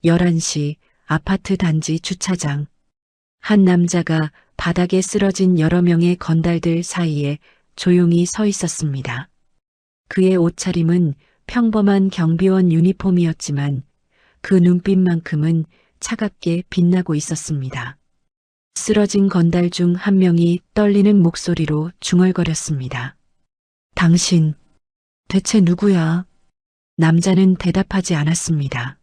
11시 아파트 단지 주차장. 한 남자가 바닥에 쓰러진 여러 명의 건달들 사이에 조용히 서 있었습니다. 그의 옷차림은 평범한 경비원 유니폼이었지만 그 눈빛만큼은 차갑게 빛나고 있었습니다. 쓰러진 건달 중 한 명이 떨리는 목소리로 중얼거렸습니다. 당신, 대체 누구야? 남자는 대답하지 않았습니다.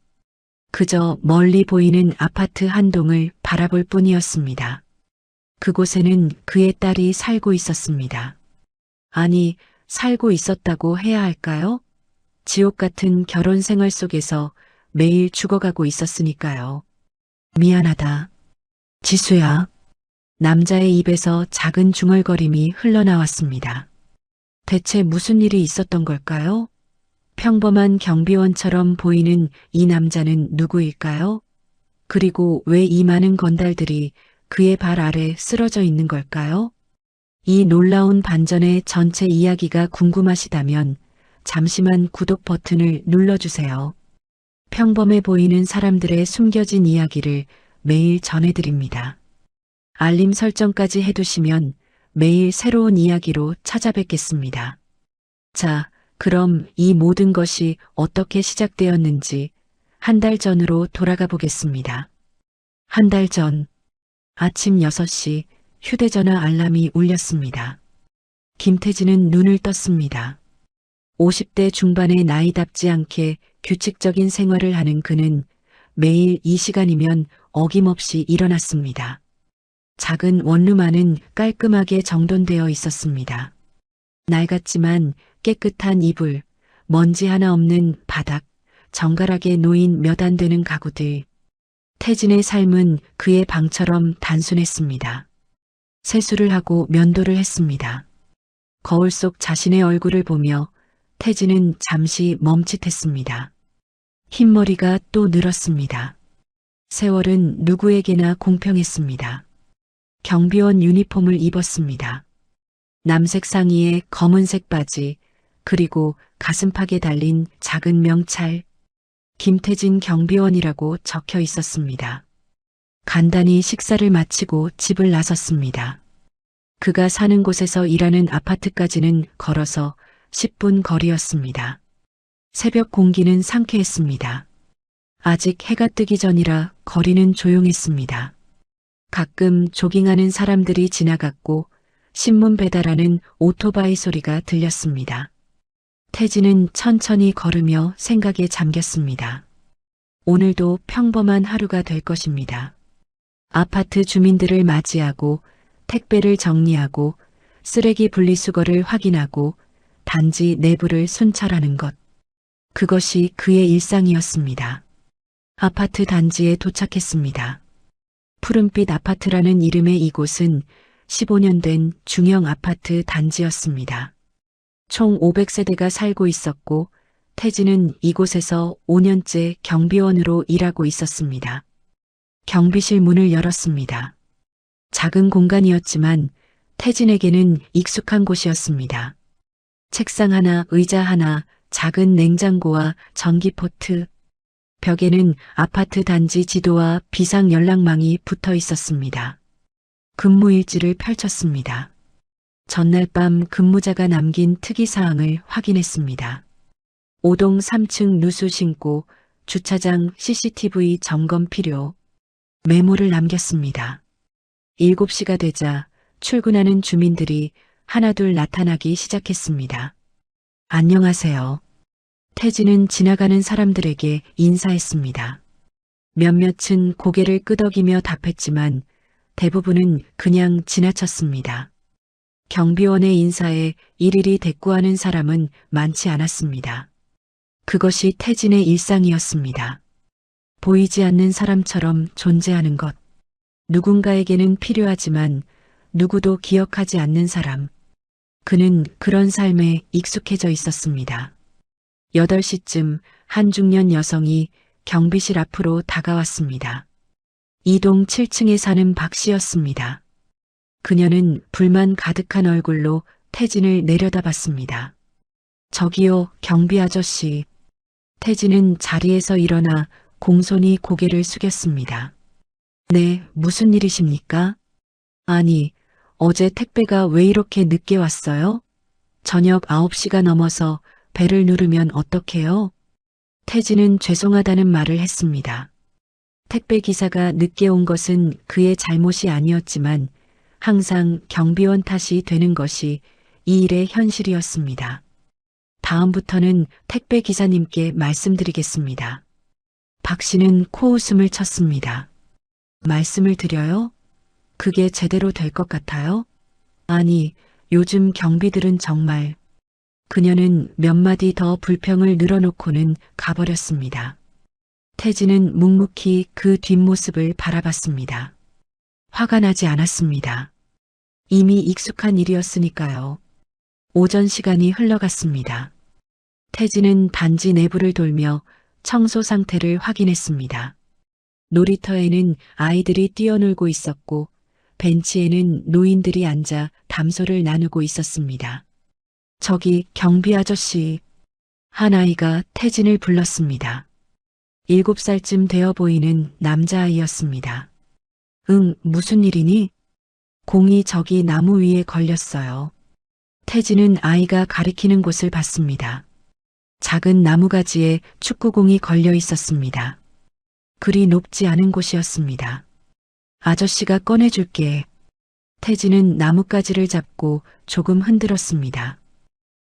그저 멀리 보이는 아파트 한 동을 바라볼 뿐이었습니다. 그곳에는 그의 딸이 살고 있었습니다. 아니, 살고 있었다고 해야 할까요? 지옥 같은 결혼 생활 속에서 매일 죽어가고 있었으니까요. 미안하다. 지수야. 남자의 입에서 작은 중얼거림이 흘러나왔습니다. 대체 무슨 일이 있었던 걸까요? 평범한 경비원처럼 보이는 이 남자는 누구일까요? 그리고 왜 이 많은 건달들이 그의 발 아래 쓰러져 있는 걸까요? 이 놀라운 반전의 전체 이야기가 궁금하시다면 잠시만 구독 버튼을 눌러주세요. 평범해 보이는 사람들의 숨겨진 이야기를 매일 전해드립니다. 알림 설정까지 해두시면 매일 새로운 이야기로 찾아뵙겠습니다. 자, 그럼 이 모든 것이 어떻게 시작되었는지 한 달 전으로 돌아가 보겠습니다. 한 달 전, 아침 6시 휴대전화 알람이 울렸습니다. 김태진은 눈을 떴습니다. 50대 중반의 나이답지 않게 규칙적인 생활을 하는 그는 매일 이 시간이면 어김없이 일어났습니다. 작은 원룸 안은 깔끔하게 정돈되어 있었습니다. 낡았지만 깨끗한 이불, 먼지 하나 없는 바닥, 정갈하게 놓인 몇 안 되는 가구들. 태진의 삶은 그의 방처럼 단순했습니다. 세수를 하고 면도를 했습니다. 거울 속 자신의 얼굴을 보며 태진은 잠시 멈칫했습니다. 흰머리가 또 늘었습니다. 세월은 누구에게나 공평했습니다. 경비원 유니폼을 입었습니다. 남색 상의에 검은색 바지, 그리고 가슴팍에 달린 작은 명찰, 김태진 경비원이라고 적혀 있었습니다. 간단히 식사를 마치고 집을 나섰습니다. 그가 사는 곳에서 일하는 아파트까지는 걸어서 10분 거리였습니다. 새벽 공기는 상쾌했습니다. 아직 해가 뜨기 전이라 거리는 조용했습니다. 가끔 조깅하는 사람들이 지나갔고 신문 배달하는 오토바이 소리가 들렸습니다. 태진은 천천히 걸으며 생각에 잠겼습니다. 오늘도 평범한 하루가 될 것입니다. 아파트 주민들을 맞이하고 택배를 정리하고 쓰레기 분리수거를 확인하고 단지 내부를 순찰하는 것. 그것이 그의 일상이었습니다. 아파트 단지에 도착했습니다. 푸른빛 아파트라는 이름의 이곳은 15년 된 중형 아파트 단지였습니다. 총 500세대가 살고 있었고 태진은 이곳에서 5년째 경비원으로 일하고 있었습니다. 경비실 문을 열었습니다. 작은 공간이었지만 태진에게는 익숙한 곳이었습니다. 책상 하나, 의자 하나, 작은 냉장고와 전기포트. 벽에는 아파트 단지 지도와 비상 연락망이 붙어 있었습니다. 근무일지를 펼쳤습니다. 전날 밤 근무자가 남긴 특이사항을 확인했습니다. 5동 3층 누수 신고, 주차장 CCTV 점검 필요. 메모를 남겼습니다. 7시가 되자 출근하는 주민들이 하나둘 나타나기 시작했습니다. 안녕하세요. 태진은 지나가는 사람들에게 인사했습니다. 몇몇은 고개를 끄덕이며 답했지만 대부분은 그냥 지나쳤습니다. 경비원의 인사에 일일이 대꾸하는 사람은 많지 않았습니다. 그것이 태진의 일상이었습니다. 보이지 않는 사람처럼 존재하는 것. 누군가에게는 필요하지만 누구도 기억하지 않는 사람. 그는 그런 삶에 익숙해져 있었습니다. 8시쯤 한 중년 여성이 경비실 앞으로 다가왔습니다. 2동 7층에 사는 박 씨였습니다. 그녀는 불만 가득한 얼굴로 태진을 내려다봤습니다. 저기요, 경비 아저씨. 태진은 자리에서 일어나 공손히 고개를 숙였습니다. 네, 무슨 일이십니까? 아니, 어제 택배가 왜 이렇게 늦게 왔어요? 저녁 9시가 넘어서 벨을 누르면 어떡해요? 태진은 죄송하다는 말을 했습니다. 택배 기사가 늦게 온 것은 그의 잘못이 아니었지만 항상 경비원 탓이 되는 것이 이 일의 현실이었습니다. 다음부터는 택배 기사님께 말씀드리겠습니다. 박 씨는 코웃음을 쳤습니다. 말씀을 드려요? 그게 제대로 될 것 같아요? 아니, 요즘 경비들은 정말. 그녀는 몇 마디 더 불평을 늘어놓고는 가버렸습니다. 태진은 묵묵히 그 뒷모습을 바라봤습니다. 화가 나지 않았습니다. 이미 익숙한 일이었으니까요. 오전 시간이 흘러갔습니다. 태진은 단지 내부를 돌며 청소 상태를 확인했습니다. 놀이터에는 아이들이 뛰어놀고 있었고 벤치에는 노인들이 앉아 담소를 나누고 있었습니다. 저기 경비 아저씨. 한 아이가 태진을 불렀습니다. 7살쯤 되어 보이는 남자아이였습니다. 응, 무슨 일이니? 공이 저기 나무 위에 걸렸어요. 태진은 아이가 가리키는 곳을 봤습니다. 작은 나무가지에 축구공이 걸려 있었습니다. 그리 높지 않은 곳이었습니다. 아저씨가 꺼내줄게. 태진은 나뭇가지를 잡고 조금 흔들었습니다.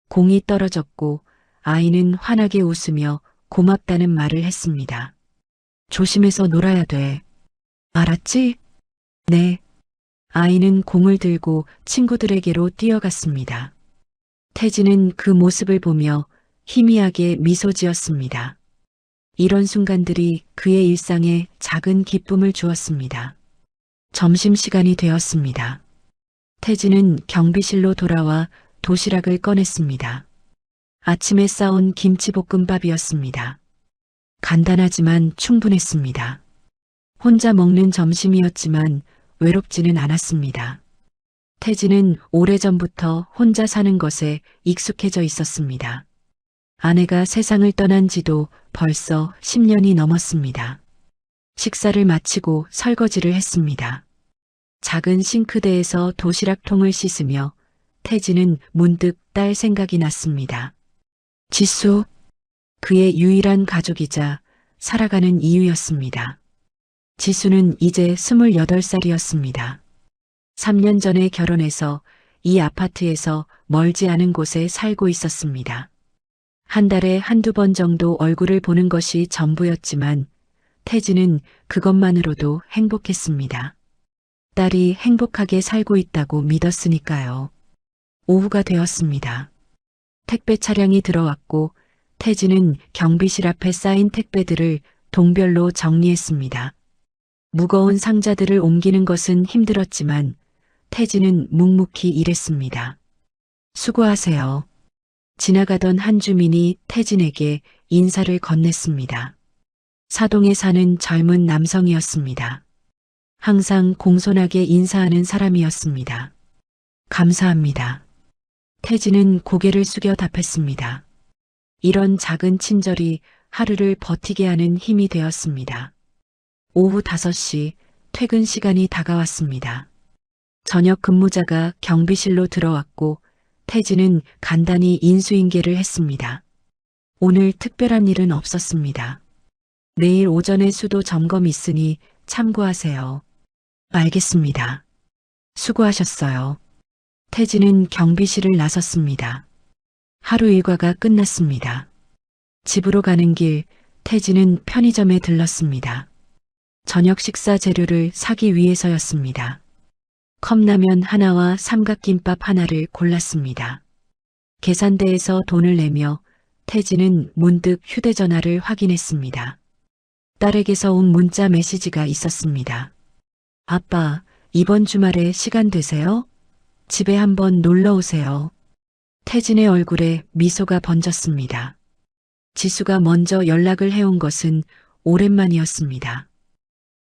공이 떨어졌고 아이는 환하게 웃으며 고맙다는 말을 했습니다. 조심해서 놀아야 돼. 알았지? 네. 아이는 공을 들고 친구들에게로 뛰어갔습니다. 태진은 그 모습을 보며 희미하게 미소 지었습니다. 이런 순간들이 그의 일상에 작은 기쁨을 주었습니다. 점심시간이 되었습니다. 태진은 경비실로 돌아와 도시락을 꺼냈습니다. 아침에 싸온 김치볶음밥이었습니다. 간단하지만 충분했습니다. 혼자 먹는 점심이었지만 외롭지는 않았습니다. 태진은 오래전부터 혼자 사는 것에 익숙해져 있었습니다. 아내가 세상을 떠난 지도 벌써 10년이 넘었습니다. 식사를 마치고 설거지를 했습니다. 작은 싱크대에서 도시락통을 씻으며 태진은 문득 딸 생각이 났습니다. 지수, 그의 유일한 가족이자 살아가는 이유였습니다. 지수는 이제 28살이었습니다. 3년 전에 결혼해서 이 아파트에서 멀지 않은 곳에 살고 있었습니다. 한 달에 한두 번 정도 얼굴을 보는 것이 전부였지만 태진은 그것만으로도 행복했습니다. 딸이 행복하게 살고 있다고 믿었으니까요. 오후가 되었습니다. 택배 차량이 들어왔고 태진은 경비실 앞에 쌓인 택배들을 동별로 정리했습니다. 무거운 상자들을 옮기는 것은 힘들었지만 태진은 묵묵히 일했습니다. 수고하세요. 지나가던 한 주민이 태진에게 인사를 건넸습니다. 사동에 사는 젊은 남성이었습니다. 항상 공손하게 인사하는 사람이었습니다. 감사합니다. 태진은 고개를 숙여 답했습니다. 이런 작은 친절이 하루를 버티게 하는 힘이 되었습니다. 오후 5시 퇴근 시간이 다가왔습니다. 저녁 근무자가 경비실로 들어왔고 태진은 간단히 인수인계를 했습니다. 오늘 특별한 일은 없었습니다. 내일 오전에 수도 점검 있으니 참고하세요. 알겠습니다. 수고하셨어요. 태진은 경비실을 나섰습니다. 하루 일과가 끝났습니다. 집으로 가는 길 태진은 편의점에 들렀습니다. 저녁 식사 재료를 사기 위해서였습니다. 컵라면 하나와 삼각김밥 하나를 골랐습니다. 계산대에서 돈을 내며 태진은 문득 휴대전화를 확인했습니다. 딸에게서 온 문자 메시지가 있었습니다. 아빠, 이번 주말에 시간 되세요? 집에 한번 놀러 오세요. 태진의 얼굴에 미소가 번졌습니다. 지수가 먼저 연락을 해온 것은 오랜만이었습니다.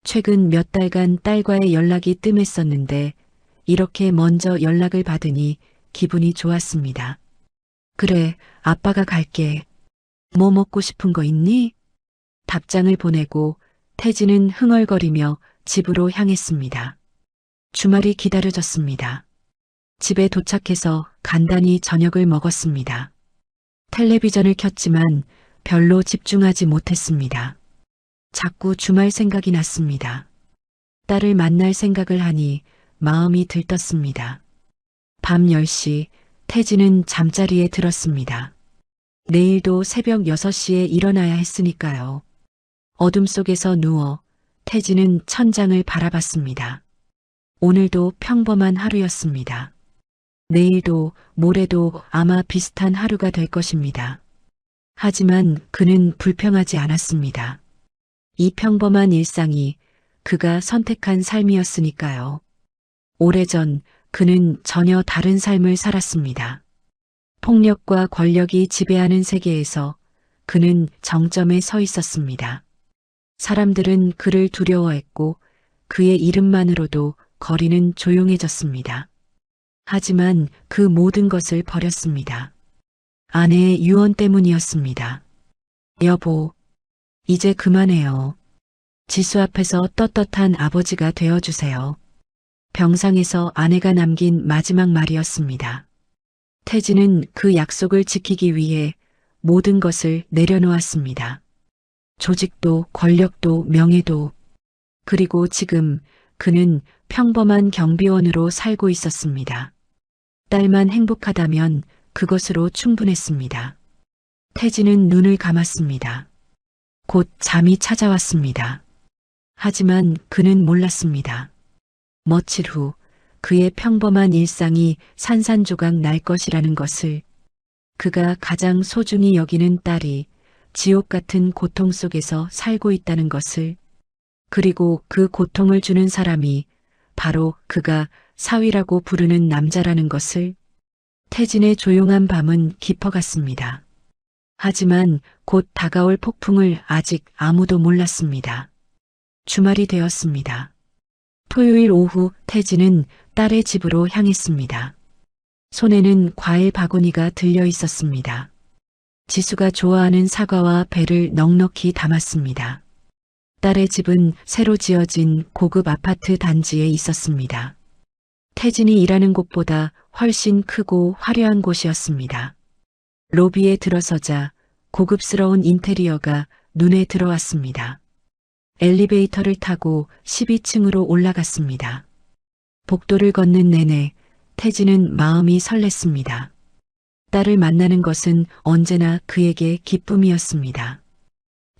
최근 몇 달간 딸과의 연락이 뜸했었는데 이렇게 먼저 연락을 받으니 기분이 좋았습니다. 그래, 아빠가 갈게. 뭐 먹고 싶은 거 있니? 답장을 보내고 태진은 흥얼거리며 집으로 향했습니다. 주말이 기다려졌습니다. 집에 도착해서 간단히 저녁을 먹었습니다. 텔레비전을 켰지만 별로 집중하지 못했습니다. 자꾸 주말 생각이 났습니다. 딸을 만날 생각을 하니 마음이 들떴습니다. 밤 10시 태진은 잠자리에 들었습니다. 내일도 새벽 6시에 일어나야 했으니까요. 어둠 속에서 누워 태진은 천장을 바라봤습니다. 오늘도 평범한 하루였습니다. 내일도 모레도 아마 비슷한 하루가 될 것입니다. 하지만 그는 불평하지 않았습니다. 이 평범한 일상이 그가 선택한 삶이었으니까요. 오래전 그는 전혀 다른 삶을 살았습니다. 폭력과 권력이 지배하는 세계에서 그는 정점에 서 있었습니다. 사람들은 그를 두려워했고 그의 이름만으로도 거리는 조용해졌습니다. 하지만 그 모든 것을 버렸습니다. 아내의 유언 때문이었습니다. 여보, 이제 그만해요. 지수 앞에서 떳떳한 아버지가 되어주세요. 병상에서 아내가 남긴 마지막 말이었습니다. 태진은 그 약속을 지키기 위해 모든 것을 내려놓았습니다. 조직도 권력도 명예도. 그리고 지금 그는 평범한 경비원으로 살고 있었습니다. 딸만 행복하다면 그것으로 충분했습니다. 태진은 눈을 감았습니다. 곧 잠이 찾아왔습니다. 하지만 그는 몰랐습니다. 며칠 후 그의 평범한 일상이 산산조각 날 것이라는 것을, 그가 가장 소중히 여기는 딸이 지옥 같은 고통 속에서 살고 있다는 것을, 그리고 그 고통을 주는 사람이 바로 그가 사위라고 부르는 남자라는 것을. 태진의 조용한 밤은 깊어갔습니다. 하지만 곧 다가올 폭풍을 아직 아무도 몰랐습니다. 주말이 되었습니다. 토요일 오후 태진은 딸의 집으로 향했습니다. 손에는 과일 바구니가 들려 있었습니다. 지수가 좋아하는 사과와 배를 넉넉히 담았습니다. 딸의 집은 새로 지어진 고급 아파트 단지에 있었습니다. 태진이 일하는 곳보다 훨씬 크고 화려한 곳이었습니다. 로비에 들어서자 고급스러운 인테리어가 눈에 들어왔습니다. 엘리베이터를 타고 12층으로 올라갔습니다. 복도를 걷는 내내 태진은 마음이 설렜습니다. 딸을 만나는 것은 언제나 그에게 기쁨이었습니다.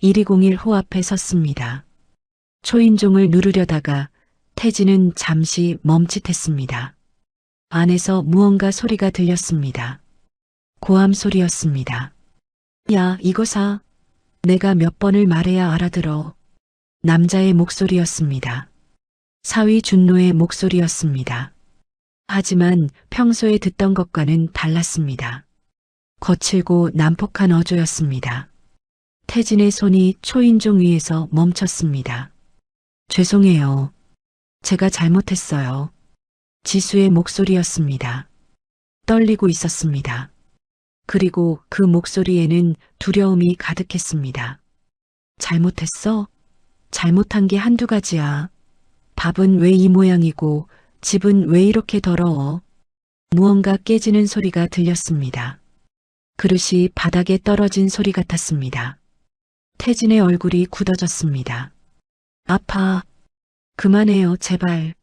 1201호 앞에 섰습니다. 초인종을 누르려다가 태진은 잠시 멈칫했습니다. 안에서 무언가 소리가 들렸습니다. 고함 소리였습니다. 야, 이거 사. 내가 몇 번을 말해야 알아들어. 남자의 목소리였습니다. 사위 준노의 목소리였습니다. 하지만 평소에 듣던 것과는 달랐습니다. 거칠고 난폭한 어조였습니다. 태진의 손이 초인종 위에서 멈췄습니다. 죄송해요. 제가 잘못했어요. 지수의 목소리였습니다. 떨리고 있었습니다. 그리고 그 목소리에는 두려움이 가득했습니다. 잘못했어? 잘못한 게 한두 가지야. 밥은 왜 이 모양이고 집은 왜 이렇게 더러워? 무언가 깨지는 소리가 들렸습니다. 그릇이 바닥에 떨어진 소리 같았습니다. 태진의 얼굴이 굳어졌습니다. 아파. 그만해요, 제발.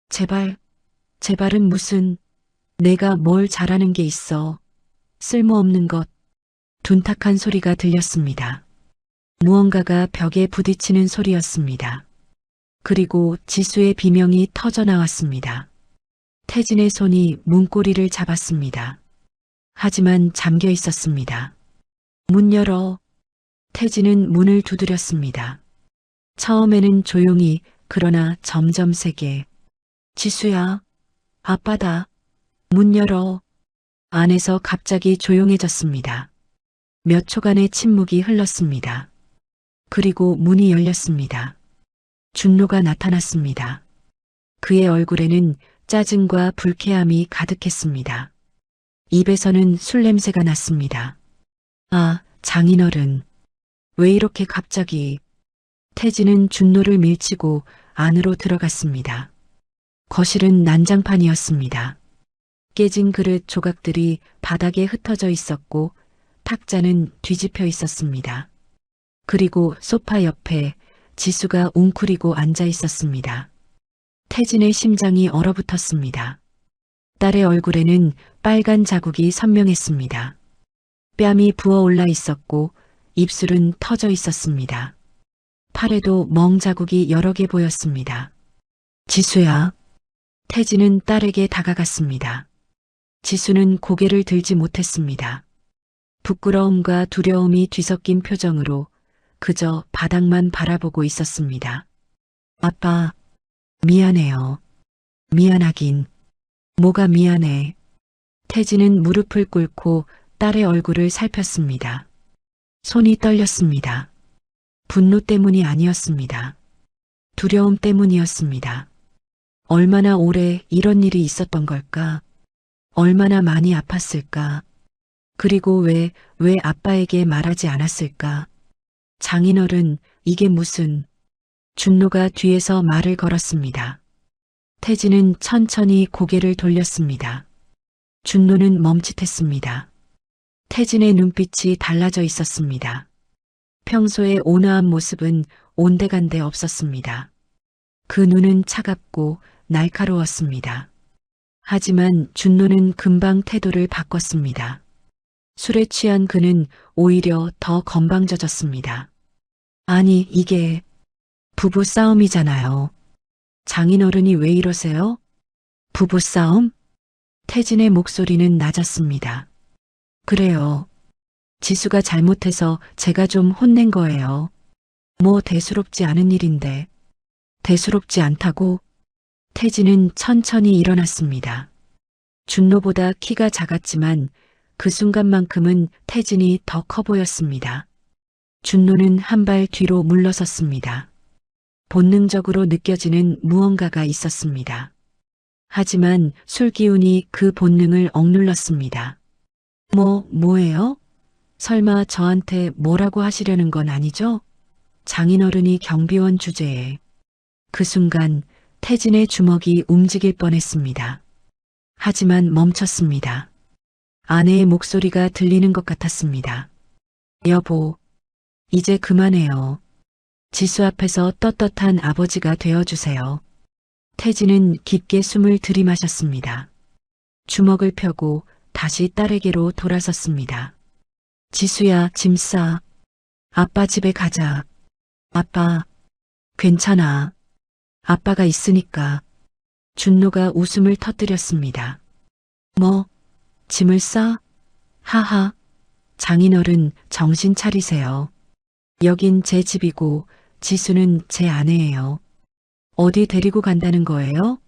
제발. 제발은 무슨, 내가 뭘 잘하는 게 있어. 쓸모없는 것. 둔탁한 소리가 들렸습니다. 무언가가 벽에 부딪히는 소리였습니다. 그리고 지수의 비명이 터져 나왔습니다. 태진의 손이 문고리를 잡았습니다. 하지만 잠겨 있었습니다. 문 열어. 태진은 문을 두드렸습니다. 처음에는 조용히, 그러나 점점 세게. 지수야, 아빠다. 문 열어. 안에서 갑자기 조용해졌습니다. 몇 초간의 침묵이 흘렀습니다. 그리고 문이 열렸습니다. 준노가 나타났습니다. 그의 얼굴에는 짜증과 불쾌함이 가득했습니다. 입에서는 술 냄새가 났습니다. 아, 장인어른. 왜 이렇게 갑자기? 태진은 준노를 밀치고 안으로 들어갔습니다. 거실은 난장판이었습니다. 깨진 그릇 조각들이 바닥에 흩어져 있었고 탁자는 뒤집혀 있었습니다. 그리고 소파 옆에 지수가 웅크리고 앉아 있었습니다. 태진의 심장이 얼어붙었습니다. 딸의 얼굴에는 빨간 자국이 선명했습니다. 뺨이 부어올라 있었고 입술은 터져 있었습니다. 팔에도 멍 자국이 여러 개 보였습니다. 지수야. 태진은 딸에게 다가갔습니다. 지수는 고개를 들지 못했습니다. 부끄러움과 두려움이 뒤섞인 표정으로 그저 바닥만 바라보고 있었습니다. 아빠, 미안해요. 미안하긴. 뭐가 미안해. 태진은 무릎을 꿇고 딸의 얼굴을 살폈습니다. 손이 떨렸습니다. 분노 때문이 아니었습니다. 두려움 때문이었습니다. 얼마나 오래 이런 일이 있었던 걸까? 얼마나 많이 아팠을까? 그리고 왜 아빠에게 말하지 않았을까? 장인어른, 이게 무슨... 준노가 뒤에서 말을 걸었습니다. 태진은 천천히 고개를 돌렸습니다. 준노는 멈칫했습니다. 태진의 눈빛이 달라져 있었습니다. 평소의 온화한 모습은 온데간데 없었습니다. 그 눈은 차갑고 날카로웠습니다. 하지만 준노는 금방 태도를 바꿨습니다. 술에 취한 그는 오히려 더 건방져졌습니다. 아니, 이게 부부 싸움이잖아요. 장인어른이 왜 이러세요? 부부 싸움? 태진의 목소리는 낮았습니다. 그래요. 지수가 잘못해서 제가 좀 혼낸 거예요. 뭐 대수롭지 않은 일인데. 대수롭지 않다고? 태진은 천천히 일어났습니다. 준노보다 키가 작았지만 그 순간만큼은 태진이 더 커 보였습니다. 준노는 한 발 뒤로 물러섰습니다. 본능적으로 느껴지는 무언가가 있었습니다. 하지만 술 기운이 그 본능을 억눌렀습니다. 뭐예요? 설마 저한테 뭐라고 하시려는 건 아니죠? 장인어른이 경비원 주제에. 그 순간 태진의 주먹이 움직일 뻔했습니다. 하지만 멈췄습니다. 아내의 목소리가 들리는 것 같았습니다. 여보, 이제 그만해요. 지수 앞에서 떳떳한 아버지가 되어주세요. 태진은 깊게 숨을 들이마셨습니다. 주먹을 펴고 다시 딸에게로 돌아섰습니다. 지수야, 짐 싸. 아빠 집에 가자. 아빠, 괜찮아. 아빠가 있으니까. 준노가 웃음을 터뜨렸습니다. 뭐, 짐을 싸? 하하. 장인어른, 정신 차리세요. 여긴 제 집이고 지수는 제 아내예요. 어디 데리고 간다는 거예요?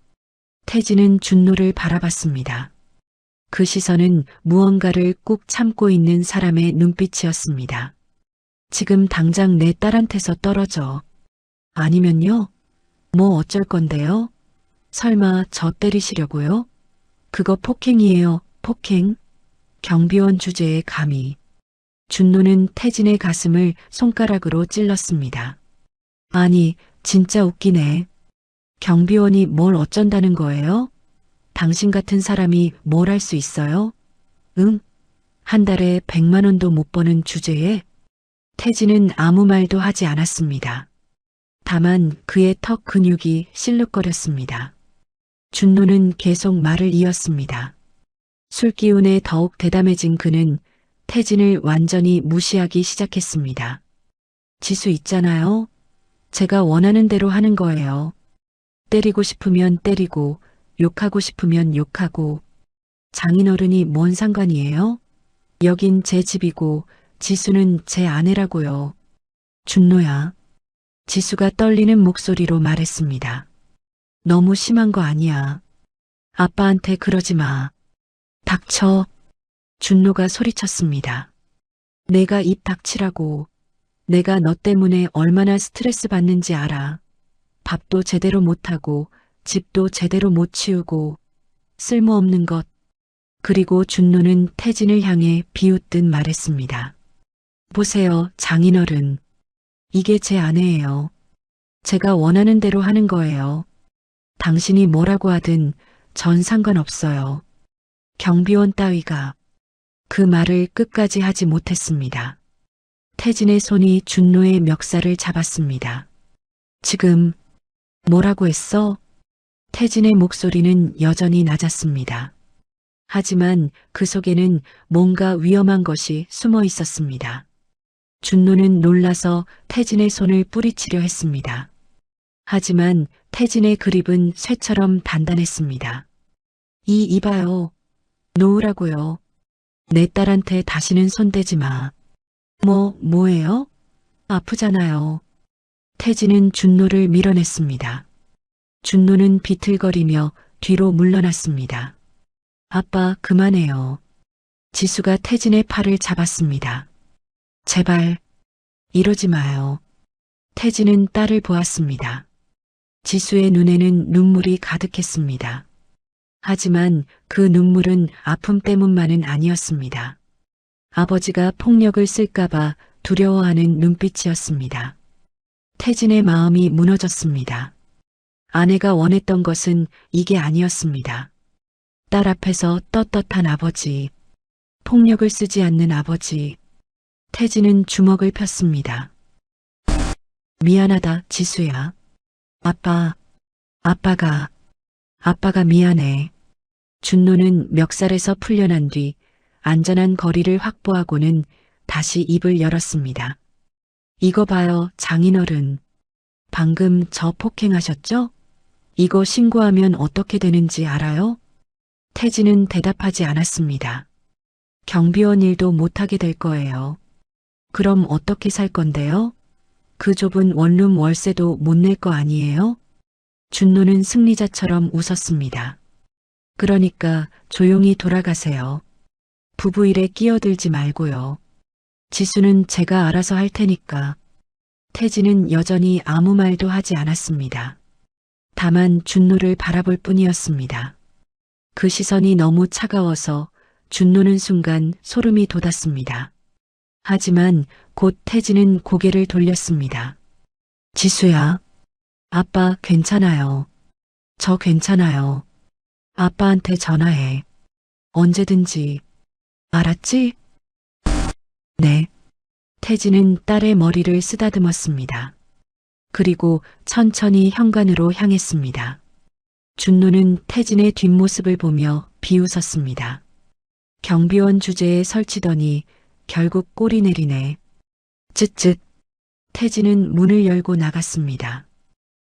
태진은 준노를 바라봤습니다. 그 시선은 무언가를 꾹 참고 있는 사람의 눈빛이었습니다. 지금 당장 내 딸한테서 떨어져. 아니면요? 뭐 어쩔 건데요? 설마 저 때리시려고요? 그거 폭행이에요, 폭행. 경비원 주제에 감히. 준노는 태진의 가슴을 손가락으로 찔렀습니다. 아니, 진짜 웃기네. 경비원이 뭘 어쩐다는 거예요? 당신 같은 사람이 뭘 할 수 있어요? 응? 한 달에 100만 원도 못 버는 주제에? 태진은 아무 말도 하지 않았습니다. 다만 그의 턱 근육이 실룩거렸습니다. 준노는 계속 말을 이었습니다. 술기운에 더욱 대담해진 그는 태진을 완전히 무시하기 시작했습니다. 지수 있잖아요. 제가 원하는 대로 하는 거예요. 때리고 싶으면 때리고, 욕하고 싶으면 욕하고. 장인어른이 뭔 상관이에요? 여긴 제 집이고 지수는 제 아내라고요. 준노야. 지수가 떨리는 목소리로 말했습니다. 너무 심한 거 아니야. 아빠한테 그러지 마. 닥쳐. 준노가 소리쳤습니다. 내가 입 닥치라고. 내가 너 때문에 얼마나 스트레스 받는지 알아. 밥도 제대로 못하고 집도 제대로 못 치우고 쓸모없는 것. 그리고 준노는 태진을 향해 비웃듯 말했습니다. 보세요, 장인어른. 이게 제 아내예요. 제가 원하는 대로 하는 거예요. 당신이 뭐라고 하든 전 상관없어요. 경비원 따위가 그 말을 끝까지 하지 못했습니다. 태진의 손이 준노의 멱살을 잡았습니다. 지금 뭐라고 했어? 태진의 목소리는 여전히 낮았습니다. 하지만 그 속에는 뭔가 위험한 것이 숨어 있었습니다. 준노는 놀라서 태진의 손을 뿌리치려 했습니다. 하지만 태진의 그립은 쇠처럼 단단했습니다. 이봐요. 놓으라고요. 내 딸한테 다시는 손대지 마. 뭐예요? 아프잖아요. 태진은 준노를 밀어냈습니다. 준노는 비틀거리며 뒤로 물러났습니다. 아빠, 그만해요. 지수가 태진의 팔을 잡았습니다. 제발, 이러지 마요. 태진은 딸을 보았습니다. 지수의 눈에는 눈물이 가득했습니다. 하지만 그 눈물은 아픔 때문만은 아니었습니다. 아버지가 폭력을 쓸까봐 두려워하는 눈빛이었습니다. 태진의 마음이 무너졌습니다. 아내가 원했던 것은 이게 아니었습니다. 딸 앞에서 떳떳한 아버지, 폭력을 쓰지 않는 아버지. 태진은 주먹을 폈습니다. 미안하다, 지수야. 아빠가 미안해. 준노는 멱살에서 풀려난 뒤 안전한 거리를 확보하고는 다시 입을 열었습니다. 이거 봐요, 장인어른. 방금 저 폭행하셨죠? 이거 신고하면 어떻게 되는지 알아요? 태진은 대답하지 않았습니다. 경비원 일도 못하게 될 거예요. 그럼 어떻게 살 건데요? 그 좁은 원룸 월세도 못 낼 거 아니에요? 준노는 승리자처럼 웃었습니다. 그러니까 조용히 돌아가세요. 부부 일에 끼어들지 말고요. 지수는 제가 알아서 할 테니까. 태진은 여전히 아무 말도 하지 않았습니다. 다만 준노를 바라볼 뿐이었습니다. 그 시선이 너무 차가워서 준노는 순간 소름이 돋았습니다. 하지만 곧 태진은 고개를 돌렸습니다. 지수야, 아빠 괜찮아요. 저 괜찮아요. 아빠한테 전화해. 언제든지. 알았지? 네. 태진은 딸의 머리를 쓰다듬었습니다. 그리고 천천히 현관으로 향했습니다. 준노는 태진의 뒷모습을 보며 비웃었습니다. 경비원 주제에 설치더니 결국 꼬리 내리네. 쯧쯧. 태진은 문을 열고 나갔습니다.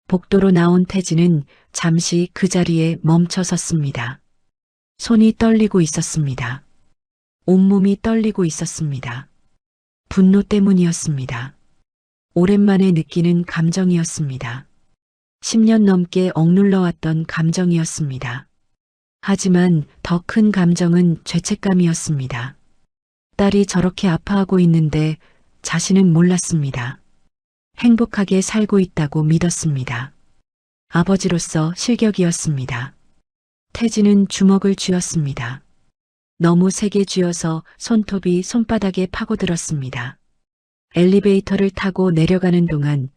복도로 나온 태진은 잠시 그 자리에 멈춰 섰습니다. 손이 떨리고 있었습니다. 온몸이 떨리고 있었습니다. 분노 때문이었습니다. 오랜만에 느끼는 감정이었습니다. 10년 넘게 억눌러왔던 감정이었습니다. 하지만 더 큰 감정은 죄책감이었습니다. 딸이 저렇게 아파하고 있는데 자신은 몰랐습니다. 행복하게 살고 있다고 믿었습니다. 아버지로서 실격이었습니다. 태진은 주먹을 쥐었습니다. 너무 세게 쥐어서 손톱이 손바닥에 파고들었습니다. 엘리베이터를 타고 내려가는 동안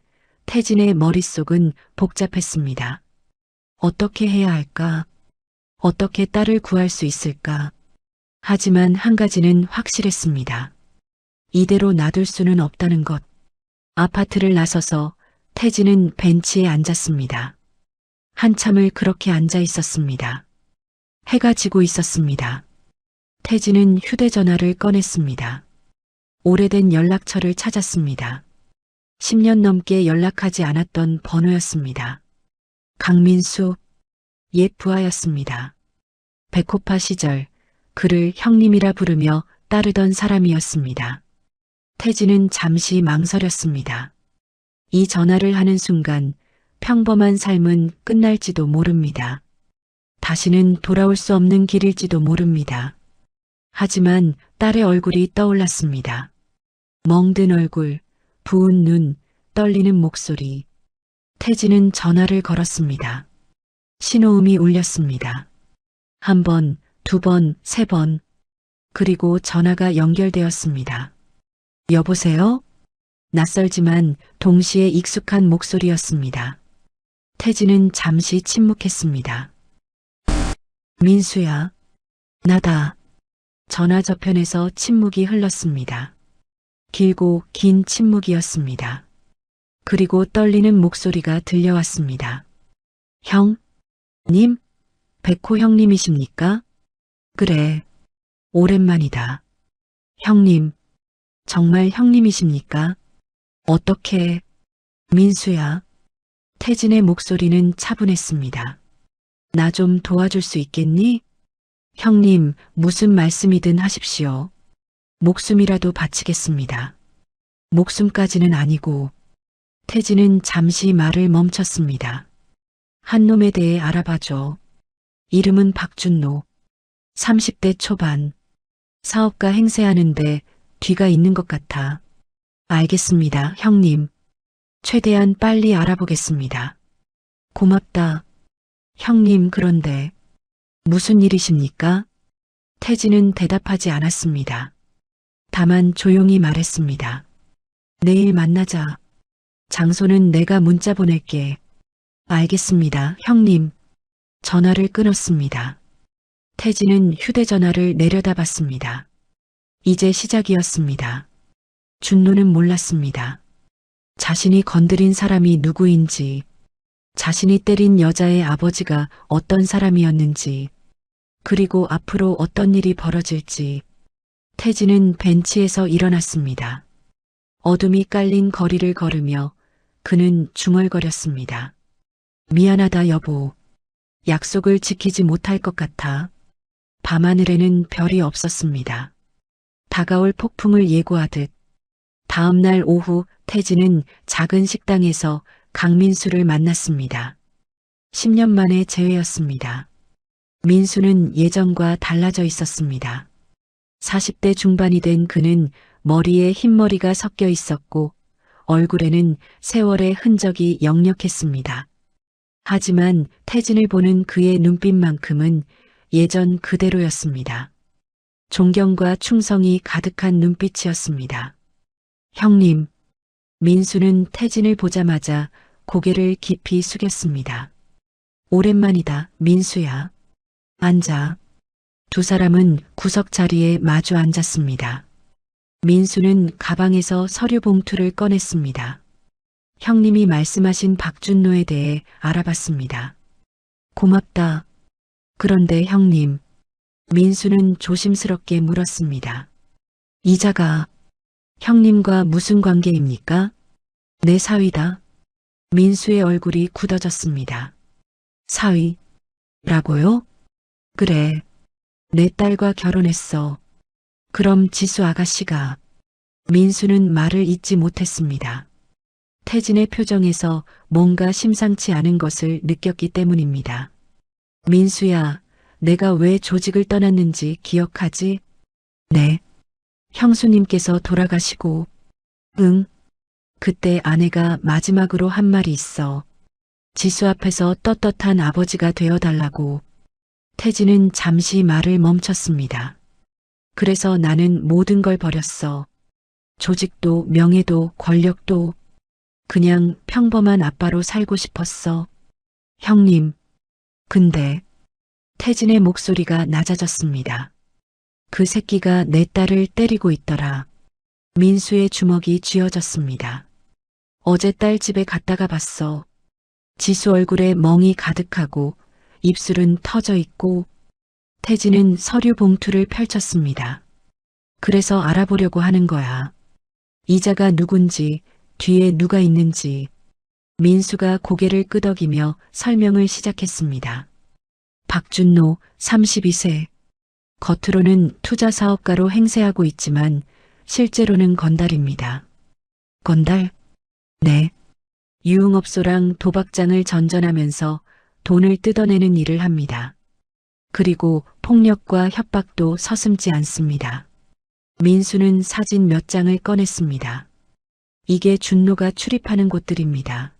태진의 머릿속은 복잡했습니다. 어떻게 해야 할까? 어떻게 딸을 구할 수 있을까? 하지만 한 가지는 확실했습니다. 이대로 놔둘 수는 없다는 것. 아파트를 나서서 태진은 벤치에 앉았습니다. 한참을 그렇게 앉아 있었습니다. 해가 지고 있었습니다. 태진은 휴대전화를 꺼냈습니다. 오래된 연락처를 찾았습니다. 10년 넘게 연락하지 않았던 번호였습니다. 강민수, 옛 부하였습니다. 백호파 시절 그를 형님이라 부르며 따르던 사람이었습니다. 태진은 잠시 망설였습니다. 이 전화를 하는 순간 평범한 삶은 끝날지도 모릅니다. 다시는 돌아올 수 없는 길일지도 모릅니다. 하지만 딸의 얼굴이 떠올랐습니다. 멍든 얼굴, 부은 눈, 떨리는 목소리. 태진은 전화를 걸었습니다. 신호음이 울렸습니다. 한 번, 두 번, 세 번. 그리고 전화가 연결되었습니다. 여보세요? 낯설지만 동시에 익숙한 목소리였습니다. 태진은 잠시 침묵했습니다. 민수야, 나다. 전화 저편에서 침묵이 흘렀습니다. 길고 긴 침묵이었습니다. 그리고 떨리는 목소리가 들려왔습니다. 형? 님? 백호 형님이십니까? 그래. 오랜만이다. 형님. 정말 형님이십니까? 어떻게? 민수야. 태진의 목소리는 차분했습니다. 나 좀 도와줄 수 있겠니? 형님, 무슨 말씀이든 하십시오. 목숨이라도 바치겠습니다. 목숨까지는 아니고. 태진은 잠시 말을 멈췄습니다. 한 놈에 대해 알아봐줘. 이름은 박준노. 30대 초반. 사업가 행세하는데 뒤가 있는 것 같아. 알겠습니다, 형님. 최대한 빨리 알아보겠습니다. 고맙다. 형님, 그런데 무슨 일이십니까? 태진은 대답하지 않았습니다. 다만 조용히 말했습니다. 내일 만나자. 장소는 내가 문자 보낼게. 알겠습니다, 형님. 전화를 끊었습니다. 태진은 휴대전화를 내려다봤습니다. 이제 시작이었습니다. 준노는 몰랐습니다. 자신이 건드린 사람이 누구인지, 자신이 때린 여자의 아버지가 어떤 사람이었는지, 그리고 앞으로 어떤 일이 벌어질지. 태진은 벤치에서 일어났습니다. 어둠이 깔린 거리를 걸으며 그는 중얼거렸습니다. 미안하다, 여보. 약속을 지키지 못할 것 같아. 밤하늘에는 별이 없었습니다. 다가올 폭풍을 예고하듯 다음 날 오후 태진은 작은 식당에서 강민수를 만났습니다. 10년 만의 재회였습니다. 민수는 예전과 달라져 있었습니다. 40대 중반이 된 그는 머리에 흰머리가 섞여 있었고 얼굴에는 세월의 흔적이 역력했습니다. 하지만 태진을 보는 그의 눈빛만큼은 예전 그대로였습니다. 존경과 충성이 가득한 눈빛이었습니다. 형님. 민수는 태진을 보자마자 고개를 깊이 숙였습니다. 오랜만이다, 민수야. 앉아. 두 사람은 구석 자리에 마주 앉았습니다. 민수는 가방에서 서류 봉투를 꺼냈습니다. 형님이 말씀하신 박준노에 대해 알아봤습니다. 고맙다. 그런데 형님. 민수는 조심스럽게 물었습니다. 이자가 형님과 무슨 관계입니까? 내 사위다. 민수의 얼굴이 굳어졌습니다. 사위? 라고요? 그래. 내 딸과 결혼했어. 그럼 지수 아가씨가. 민수는 말을 잇지 못했습니다. 태진의 표정에서 뭔가 심상치 않은 것을 느꼈기 때문입니다. 민수야, 내가 왜 조직을 떠났는지 기억하지? 네. 형수님께서 돌아가시고. 응. 그때 아내가 마지막으로 한 말이 있어. 지수 앞에서 떳떳한 아버지가 되어달라고. 태진은 잠시 말을 멈췄습니다. 그래서 나는 모든 걸 버렸어. 조직도 명예도 권력도. 그냥 평범한 아빠로 살고 싶었어. 형님. 근데 태진의 목소리가 낮아졌습니다. 그 새끼가 내 딸을 때리고 있더라. 민수의 주먹이 쥐어졌습니다. 어제 딸 집에 갔다가 봤어. 지수 얼굴에 멍이 가득하고 입술은 터져 있고. 태진은 서류 봉투를 펼쳤습니다. 그래서 알아보려고 하는 거야. 이자가 누군지, 뒤에 누가 있는지. 민수가 고개를 끄덕이며 설명을 시작했습니다. 박준노 32세. 겉으로는 투자 사업가로 행세하고 있지만 실제로는 건달입니다. 건달? 네. 유흥업소랑 도박장을 전전하면서 돈을 뜯어내는 일을 합니다. 그리고 폭력과 협박도 서슴지 않습니다. 민수는 사진 몇 장을 꺼냈습니다. 이게 준노가 출입하는 곳들입니다.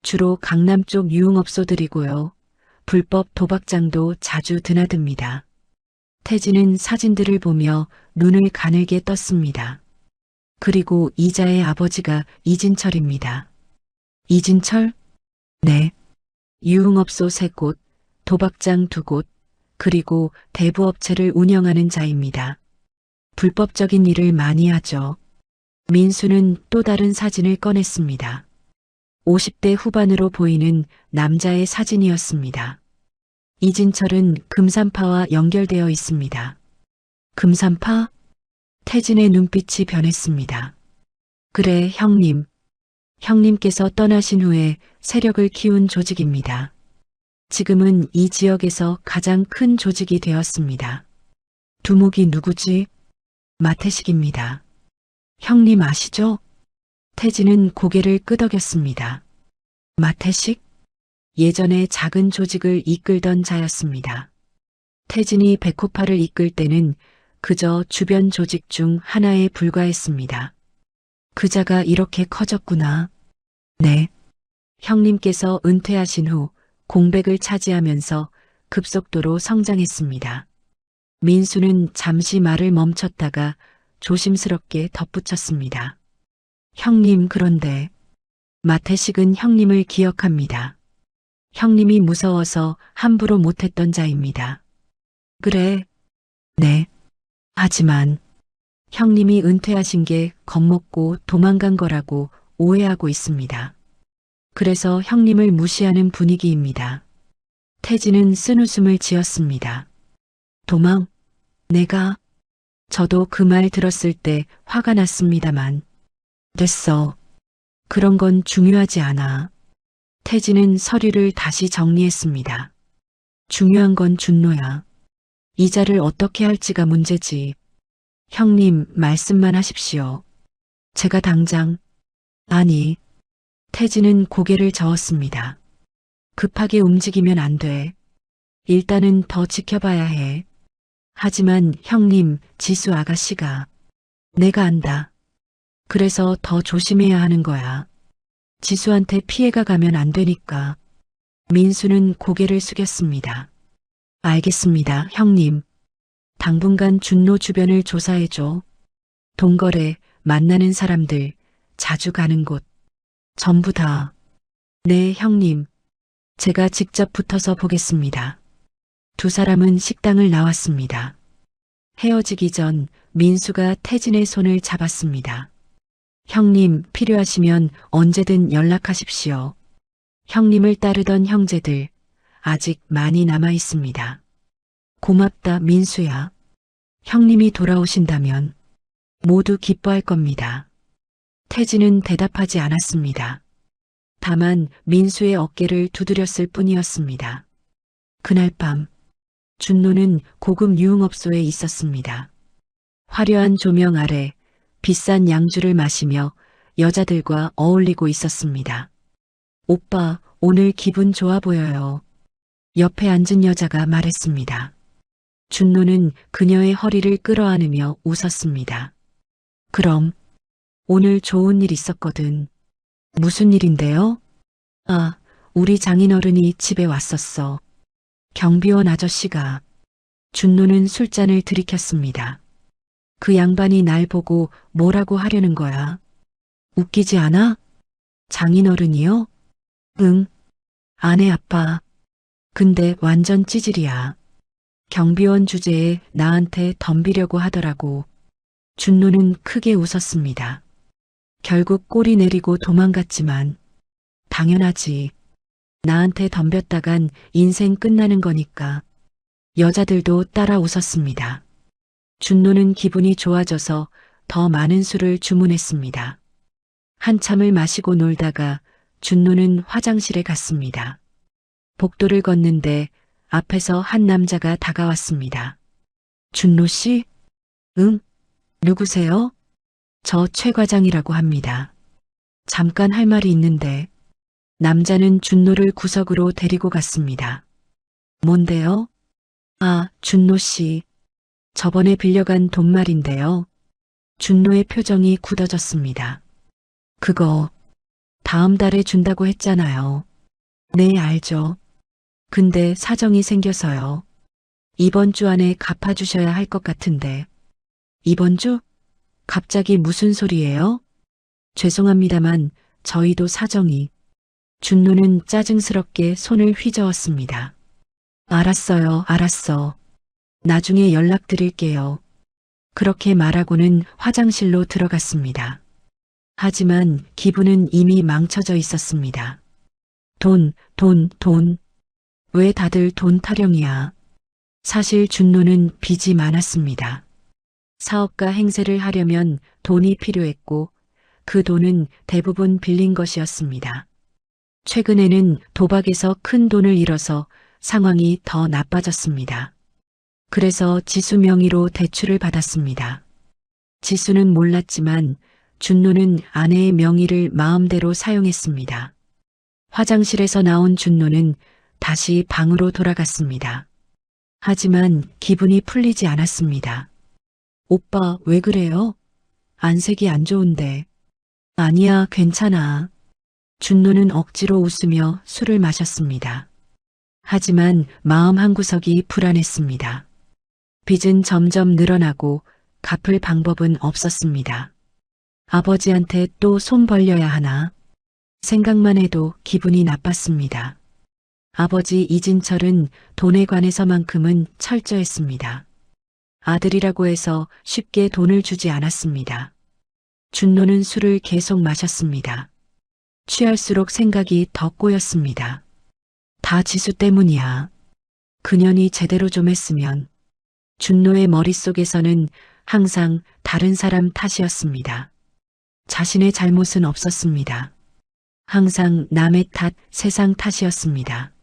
주로 강남 쪽 유흥업소들이고요. 불법 도박장도 자주 드나듭니다. 태진은 사진들을 보며 눈을 가늘게 떴습니다. 그리고 이자의 아버지가 이진철입니다. 이진철? 네. 유흥업소 3곳, 도박장 2곳, 그리고 대부업체를 운영하는 자입니다. 불법적인 일을 많이 하죠. 민수는 또 다른 사진을 꺼냈습니다. 50대 후반으로 보이는 남자의 사진이었습니다. 이진철은 금산파와 연결되어 있습니다. 금산파? 태진의 눈빛이 변했습니다. 그래, 형님. 형님께서 떠나신 후에 세력을 키운 조직입니다. 지금은 이 지역에서 가장 큰 조직이 되었습니다. 두목이 누구지? 마태식입니다. 형님 아시죠? 태진은 고개를 끄덕였습니다. 마태식? 예전에 작은 조직을 이끌던 자였습니다. 태진이 백호파를 이끌 때는 그저 주변 조직 중 하나에 불과했습니다. 그자가 이렇게 커졌구나. 네. 형님께서 은퇴하신 후 공백을 차지하면서 급속도로 성장했습니다. 민수는 잠시 말을 멈췄다가 조심스럽게 덧붙였습니다. 형님 그런데 마태식은 형님을 기억합니다. 형님이 무서워서 함부로 못했던 자입니다. 그래. 네. 하지만 형님이 은퇴하신 게 겁먹고 도망간 거라고 오해하고 있습니다. 그래서 형님을 무시하는 분위기입니다. 태진은 쓴웃음을 지었습니다. 도망? 내가? 저도 그 말 들었을 때 화가 났습니다만. 됐어. 그런 건 중요하지 않아. 태진은 서류를 다시 정리했습니다. 중요한 건 준노야. 이자를 어떻게 할지가 문제지. 형님 말씀만 하십시오. 제가 당장. 아니. 태진은 고개를 저었습니다. 급하게 움직이면 안 돼. 일단은 더 지켜봐야 해. 하지만 형님, 지수 아가씨가. 내가 안다. 그래서 더 조심해야 하는 거야. 지수한테 피해가 가면 안 되니까. 민수는 고개를 숙였습니다. 알겠습니다, 형님. 당분간 준노 주변을 조사해줘. 동거래, 만나는 사람들, 자주 가는 곳. 전부 다. 네, 형님. 제가 직접 붙어서 보겠습니다. 두 사람은 식당을 나왔습니다. 헤어지기 전 민수가 태진의 손을 잡았습니다. 형님, 필요하시면 언제든 연락하십시오. 형님을 따르던 형제들, 아직 많이 남아 있습니다. 고맙다, 민수야. 형님이 돌아오신다면 모두 기뻐할 겁니다. 태진은 대답하지 않았습니다. 다만 민수의 어깨를 두드렸을 뿐이었습니다. 그날 밤, 준노는 고급 유흥업소에 있었습니다. 화려한 조명 아래 비싼 양주를 마시며 여자들과 어울리고 있었습니다. 오빠, 오늘 기분 좋아 보여요. 옆에 앉은 여자가 말했습니다. 준노는 그녀의 허리를 끌어안으며 웃었습니다. 그럼, 오늘 좋은 일 있었거든. 무슨 일인데요? 아, 우리 장인어른이 집에 왔었어. 경비원 아저씨가. 준노는 술잔을 들이켰습니다. 그 양반이 날 보고 뭐라고 하려는 거야? 웃기지 않아? 장인어른이요? 응. 아내 아빠. 근데 완전 찌질이야. 경비원 주제에 나한테 덤비려고 하더라고. 준노는 크게 웃었습니다. 결국 꼬리 내리고 도망갔지만 당연하지. 나한테 덤볐다간 인생 끝나는 거니까. 여자들도 따라 웃었습니다. 준노는 기분이 좋아져서 더 많은 술을 주문했습니다. 한참을 마시고 놀다가 준노는 화장실에 갔습니다. 복도를 걷는데 앞에서 한 남자가 다가왔습니다. 준노 씨? 응? 누구세요? 저 최 과장이라고 합니다. 잠깐 할 말이 있는데. 남자는 준노를 구석으로 데리고 갔습니다. 뭔데요? 아, 준노 씨. 저번에 빌려간 돈 말인데요. 준노의 표정이 굳어졌습니다. 그거 다음 달에 준다고 했잖아요. 네, 알죠. 근데 사정이 생겨서요. 이번 주 안에 갚아주셔야 할 것 같은데. 이번 주? 갑자기 무슨 소리예요? 죄송합니다만 저희도 사정이. 준노는 짜증스럽게 손을 휘저었습니다. 알았어요, 알았어. 나중에 연락드릴게요. 그렇게 말하고는 화장실로 들어갔습니다. 하지만 기분은 이미 망쳐져 있었습니다. 돈. 왜 다들 돈 타령이야? 사실 준노는 빚이 많았습니다. 사업가 행세를 하려면 돈이 필요했고 그 돈은 대부분 빌린 것이었습니다. 최근에는 도박에서 큰 돈을 잃어서 상황이 더 나빠졌습니다. 그래서 지수 명의로 대출을 받았습니다. 지수는 몰랐지만 준노는 아내의 명의를 마음대로 사용했습니다. 화장실에서 나온 준노는 다시 방으로 돌아갔습니다. 하지만 기분이 풀리지 않았습니다. 오빠, 왜 그래요? 안색이 안 좋은데. 아니야, 괜찮아. 준노는 억지로 웃으며 술을 마셨습니다. 하지만 마음 한구석이 불안했습니다. 빚은 점점 늘어나고 갚을 방법은 없었습니다. 아버지한테 또 손 벌려야 하나? 생각만 해도 기분이 나빴습니다. 아버지 이진철은 돈에 관해서만큼은 철저했습니다. 아들이라고 해서 쉽게 돈을 주지 않았습니다. 준노는 술을 계속 마셨습니다. 취할수록 생각이 더 꼬였습니다. 다 지수 때문이야. 그년이 제대로 좀 했으면. 준노의 머릿속에서는 항상 다른 사람 탓이었습니다. 자신의 잘못은 없었습니다. 항상 남의 탓, 세상 탓이었습니다.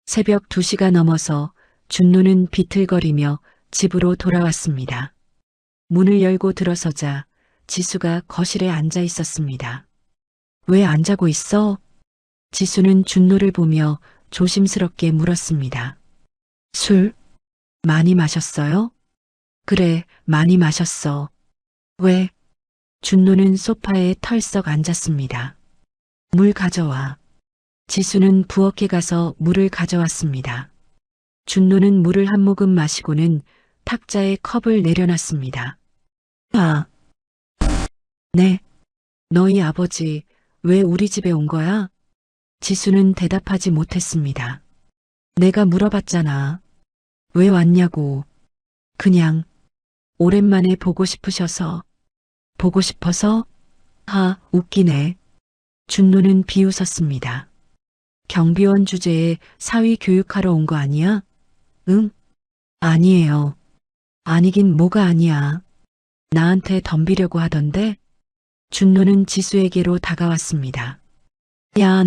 새벽 2시가 넘어서 준노는 비틀거리며 집으로 돌아왔습니다. 문을 열고 들어서자 지수가 거실에 앉아 있었습니다. 왜 안 자고 있어? 지수는 준노를 보며 조심스럽게 물었습니다. 술? 많이 마셨어요? 그래, 많이 마셨어. 왜? 준노는 소파에 털썩 앉았습니다. 물 가져와. 지수는 부엌에 가서 물을 가져왔습니다. 준노는 물을 한 모금 마시고는 탁자에 컵을 내려놨습니다. 아. 네. 너희 아버지 왜 우리 집에 온 거야? 지수는 대답하지 못했습니다. 내가 물어봤잖아. 왜 왔냐고. 그냥 오랜만에 보고 싶으셔서. 보고 싶어서? 웃기네. 준노는 비웃었습니다. 경비원 주제에 사위 교육하러 온 거 아니야? 응? 아니에요. 아니긴 뭐가 아니야. 나한테 덤비려고 하던데? 준노는 지수에게로 다가왔습니다. 야,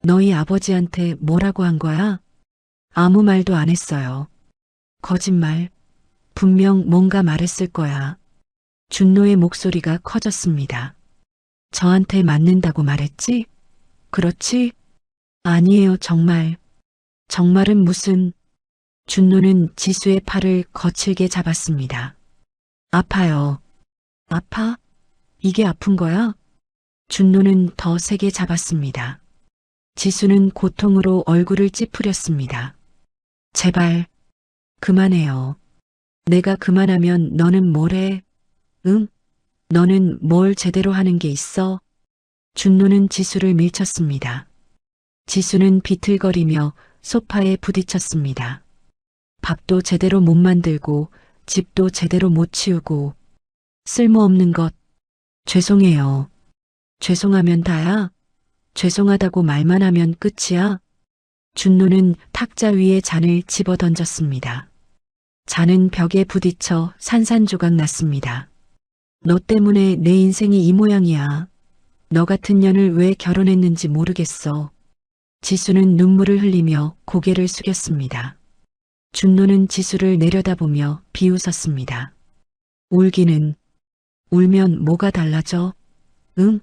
너희 아버지한테 뭐라고 한 거야? 아무 말도 안 했어요. 거짓말. 분명 뭔가 말했을 거야. 준노의 목소리가 커졌습니다. 저한테 맞는다고 말했지? 그렇지? 아니에요, 정말. 정말은 무슨... 준노는 지수의 팔을 거칠게 잡았습니다. 아파요. 아파? 이게 아픈 거야? 준노는 더 세게 잡았습니다. 지수는 고통으로 얼굴을 찌푸렸습니다. 제발, 그만해요. 내가 그만하면 너는 뭘 해? 응? 너는 뭘 제대로 하는 게 있어? 준노는 지수를 밀쳤습니다. 지수는 비틀거리며 소파에 부딪혔습니다. 밥도 제대로 못 만들고 집도 제대로 못 치우고 쓸모없는 것. 죄송해요. 죄송하면 다야? 죄송하다고 말만 하면 끝이야? 준노는 탁자 위에 잔을 집어 던졌습니다. 잔은 벽에 부딪혀 산산조각 났습니다. 너 때문에 내 인생이 이 모양이야. 너 같은 년을 왜 결혼했는지 모르겠어. 지수는 눈물을 흘리며 고개를 숙였습니다. 준노는 지수를 내려다보며 비웃었습니다. 울기는 울면 뭐가 달라져? 응?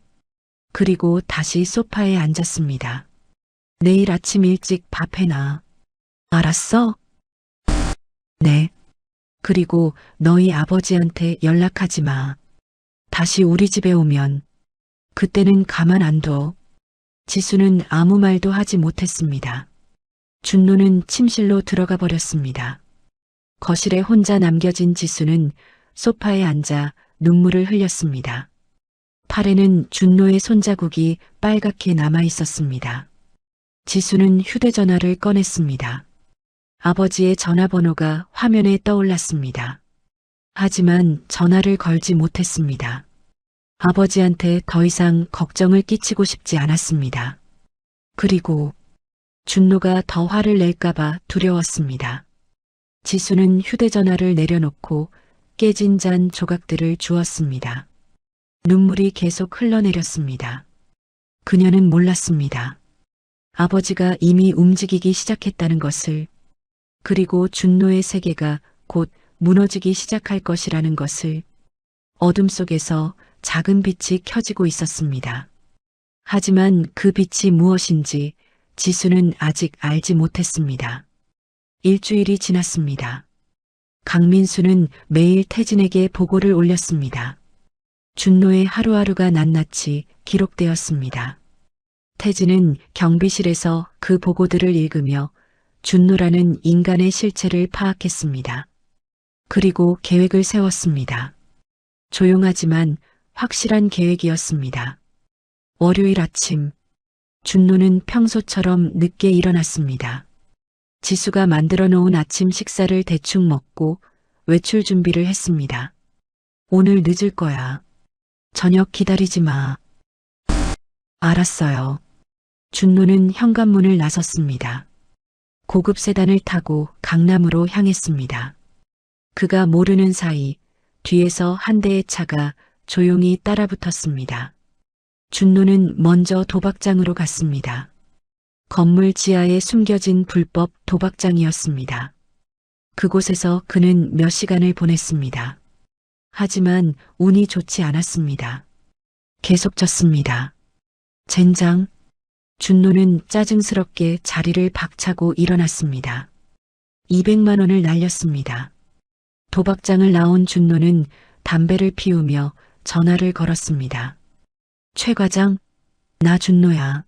그리고 다시 소파에 앉았습니다. 내일 아침 일찍 밥 해놔. 알았어? 네. 그리고 너희 아버지한테 연락하지 마. 다시 우리 집에 오면 그때는 가만 안 둬. 지수는 아무 말도 하지 못했습니다. 준노는 침실로 들어가 버렸습니다. 거실에 혼자 남겨진 지수는 소파에 앉아 눈물을 흘렸습니다. 팔에는 준노의 손자국이 빨갛게 남아 있었습니다. 지수는 휴대전화를 꺼냈습니다. 아버지의 전화번호가 화면에 떠올랐습니다. 하지만 전화를 걸지 못했습니다. 아버지한테 더 이상 걱정을 끼치고 싶지 않았습니다. 그리고 준노가 더 화를 낼까봐 두려웠습니다. 지수는 휴대전화를 내려놓고 깨진 잔 조각들을 주었습니다. 눈물이 계속 흘러내렸습니다. 그녀는 몰랐습니다. 아버지가 이미 움직이기 시작했다는 것을, 그리고 준노의 세계가 곧 무너지기 시작할 것이라는 것을. 어둠 속에서 작은 빛이 켜지고 있었습니다. 하지만 그 빛이 무엇인지 지수는 아직 알지 못했습니다. 일주일이 지났습니다. 강민수는 매일 태진에게 보고를 올렸습니다. 준노의 하루하루가 낱낱이 기록되었습니다. 태진은 경비실에서 그 보고들을 읽으며 준노라는 인간의 실체를 파악했습니다. 그리고 계획을 세웠습니다. 조용하지만 확실한 계획이었습니다. 월요일 아침, 준노는 평소처럼 늦게 일어났습니다. 지수가 만들어 놓은 아침 식사를 대충 먹고 외출 준비를 했습니다. 오늘 늦을 거야. 저녁 기다리지 마. 알았어요. 준노는 현관문을 나섰습니다. 고급 세단을 타고 강남으로 향했습니다. 그가 모르는 사이 뒤에서 한 대의 차가 조용히 따라붙었습니다. 준노는 먼저 도박장으로 갔습니다. 건물 지하에 숨겨진 불법 도박장이었습니다. 그곳에서 그는 몇 시간을 보냈습니다. 하지만 운이 좋지 않았습니다. 계속 졌습니다. 젠장. 준노는 짜증스럽게 자리를 박차고 일어났습니다. 200만 원을 날렸습니다. 도박장을 나온 준노는 담배를 피우며 전화를 걸었습니다. 최 과장, 나 준노야.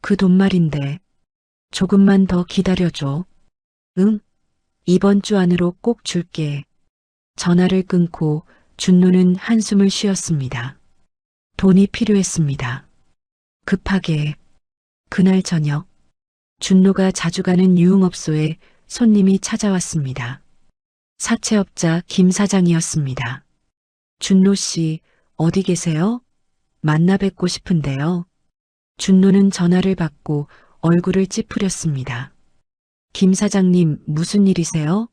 그 돈 말인데 조금만 더 기다려줘. 응? 이번 주 안으로 꼭 줄게. 전화를 끊고 준노는 한숨을 쉬었습니다. 돈이 필요했습니다. 급하게. 그날 저녁, 준노가 자주 가는 유흥업소에 손님이 찾아왔습니다. 사채업자 김 사장이었습니다. 준노 씨, 어디 계세요? 만나 뵙고 싶은데요. 준노는 전화를 받고 얼굴을 찌푸렸습니다. 김 사장님, 무슨 일이세요?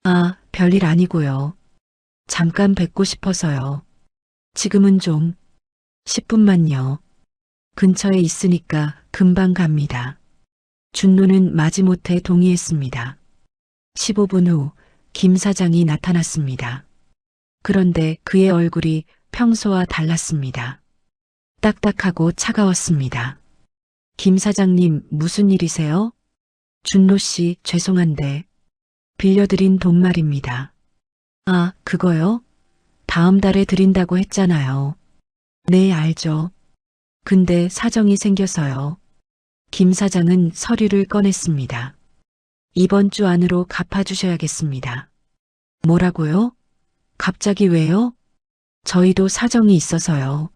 아, 별일 아니고요. 잠깐 뵙고 싶어서요. 지금은 좀. 10분만요. 근처에 있으니까 금방 갑니다. 준노는 마지못해 동의했습니다. 15분 후 김 사장이 나타났습니다. 그런데 그의 얼굴이 평소와 달랐습니다. 딱딱하고 차가웠습니다. 김 사장님, 무슨 일이세요? 준노 씨, 죄송한데 빌려드린 돈 말입니다. 아, 그거요? 다음 달에 드린다고 했잖아요. 네, 알죠. 근데 사정이 생겨서요. 김 사장은 서류를 꺼냈습니다. 이번 주 안으로 갚아주셔야겠습니다. 뭐라고요? 갑자기 왜요? 저희도 사정이 있어서요.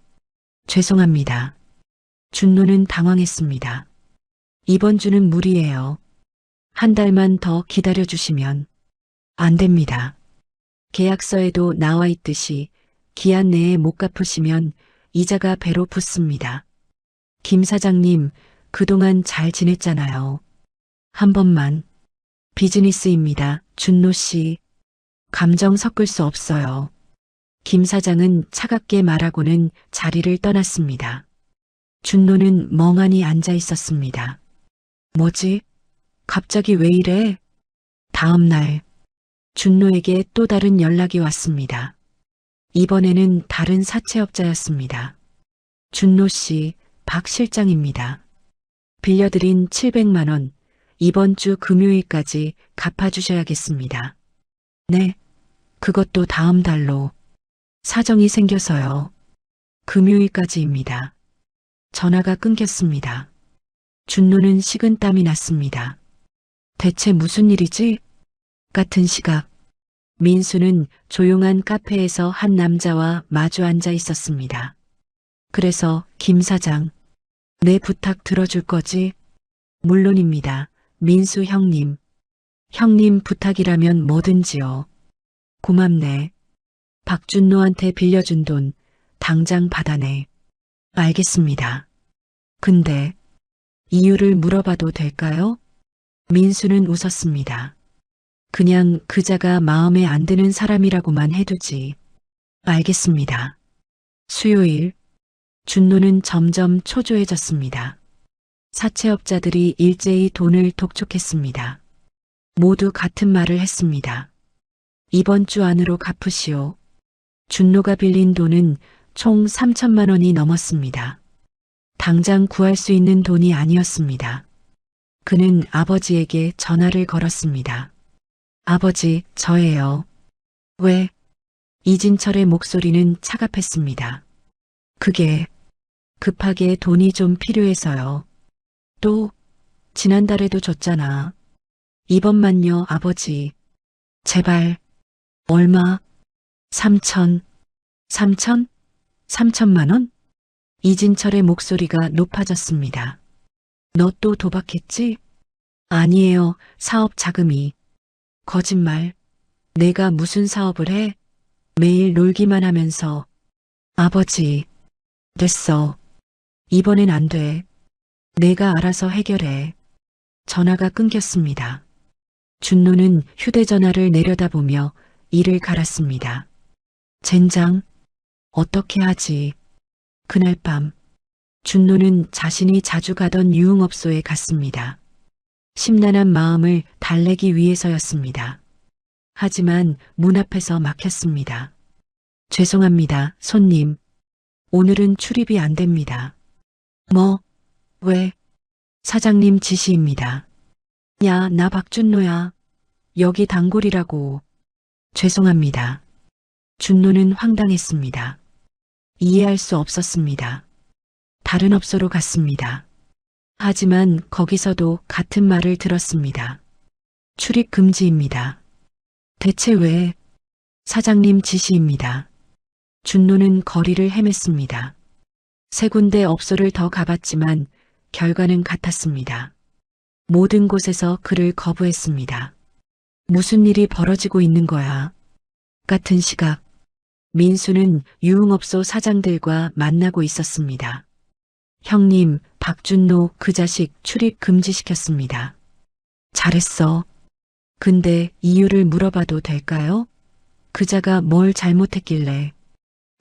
죄송합니다. 준노는 당황했습니다. 이번 주는 무리예요. 한 달만 더 기다려주시면. 안 됩니다. 계약서에도 나와 있듯이 기한 내에 못 갚으시면 이자가 배로 붙습니다. 김 사장님, 그동안 잘 지냈잖아요. 한 번만. 비즈니스입니다. 준노 씨. 감정 섞을 수 없어요. 김 사장은 차갑게 말하고는 자리를 떠났습니다. 준노는 멍하니 앉아 있었습니다. 뭐지? 갑자기 왜 이래? 다음 날, 준노에게 또 다른 연락이 왔습니다. 이번에는 다른 사채업자였습니다. 준노 씨, 박 실장입니다. 빌려드린 700만 원, 이번 주 금요일까지 갚아주셔야겠습니다. 네, 그것도 다음 달로. 사정이 생겨서요. 금요일까지입니다. 전화가 끊겼습니다. 준노는 식은땀이 났습니다. 대체 무슨 일이지? 같은 시각, 민수는 조용한 카페에서 한 남자와 마주 앉아 있었습니다. 그래서 김 사장, 내 부탁 들어줄 거지? 물론입니다. 민수 형님. 형님 부탁이라면 뭐든지요. 고맙네. 박준노한테 빌려준 돈 당장 받아내. 알겠습니다. 근데 이유를 물어봐도 될까요? 민수는 웃었습니다. 그냥 그자가 마음에 안 드는 사람이라고만 해두지. 알겠습니다. 수요일, 준노는 점점 초조해졌습니다. 사채업자들이 일제히 돈을 독촉했습니다. 모두 같은 말을 했습니다. 이번 주 안으로 갚으시오. 준노가 빌린 돈은 총 3천만 원이 넘었습니다. 당장 구할 수 있는 돈이 아니었습니다. 그는 아버지에게 전화를 걸었습니다. 아버지, 저예요. 왜? 이진철의 목소리는 차갑했습니다. 그게 급하게 돈이 좀 필요해서요. 또 지난달에도 줬잖아. 이번만요, 아버지. 제발. 얼마? 3천. 3천만 원? 이진철의 목소리가 높아졌습니다. 너 또 도박했지? 아니에요. 사업 자금이. 거짓말. 내가 무슨 사업을 해? 매일 놀기만 하면서. 아버지. 됐어. 이번엔 안 돼. 내가 알아서 해결해. 전화가 끊겼습니다. 준노는 휴대전화를 내려다보며 이를 갈았습니다. 젠장. 어떻게 하지? 그날 밤 준노는 자신이 자주 가던 유흥업소에 갔습니다. 심란한 마음을 달래기 위해서였습니다. 하지만 문 앞에서 막혔습니다. 죄송합니다, 손님. 오늘은 출입이 안 됩니다. 뭐? 왜? 사장님 지시입니다. 야, 나 박준노야. 여기 단골이라고. 죄송합니다. 준노는 황당했습니다. 이해할 수 없었습니다. 다른 업소로 갔습니다. 하지만 거기서도 같은 말을 들었습니다. 출입 금지입니다. 대체 왜? 사장님 지시입니다. 준노는 거리를 헤맸습니다. 세 군데 업소를 더 가봤지만 결과는 같았습니다. 모든 곳에서 그를 거부했습니다. 무슨 일이 벌어지고 있는 거야? 같은 시각, 민수는 유흥업소 사장들과 만나고 있었습니다. 형님, 박준노 그 자식 출입 금지시켰습니다. 잘했어. 근데 이유를 물어봐도 될까요? 그자가 뭘 잘못했길래?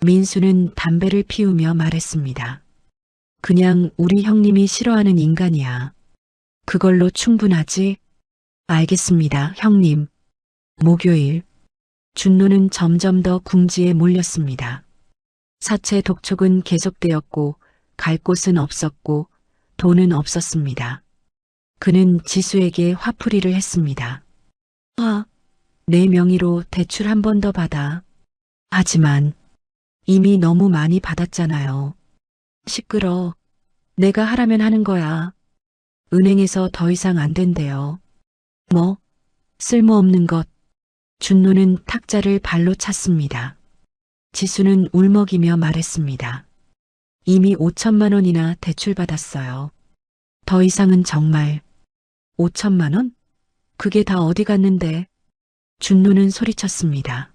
민수는 담배를 피우며 말했습니다. 그냥 우리 형님이 싫어하는 인간이야. 그걸로 충분하지? 알겠습니다, 형님. 목요일, 준노는 점점 더 궁지에 몰렸습니다. 사채 독촉은 계속되었고 갈 곳은 없었고 돈은 없었습니다. 그는 지수에게 화풀이를 했습니다. 내 명의로 대출 한 번 더 받아. 하지만 이미 너무 많이 받았잖아요. 시끄러. 내가 하라면 하는 거야. 은행에서 더 이상 안 된대요. 뭐? 쓸모없는 것. 준노는 탁자를 발로 찼습니다. 지수는 울먹이며 말했습니다. 이미 5천만 원이나 대출받았어요. 더 이상은 정말. 5천만 원? 그게 다 어디 갔는데? 준노는 소리쳤습니다.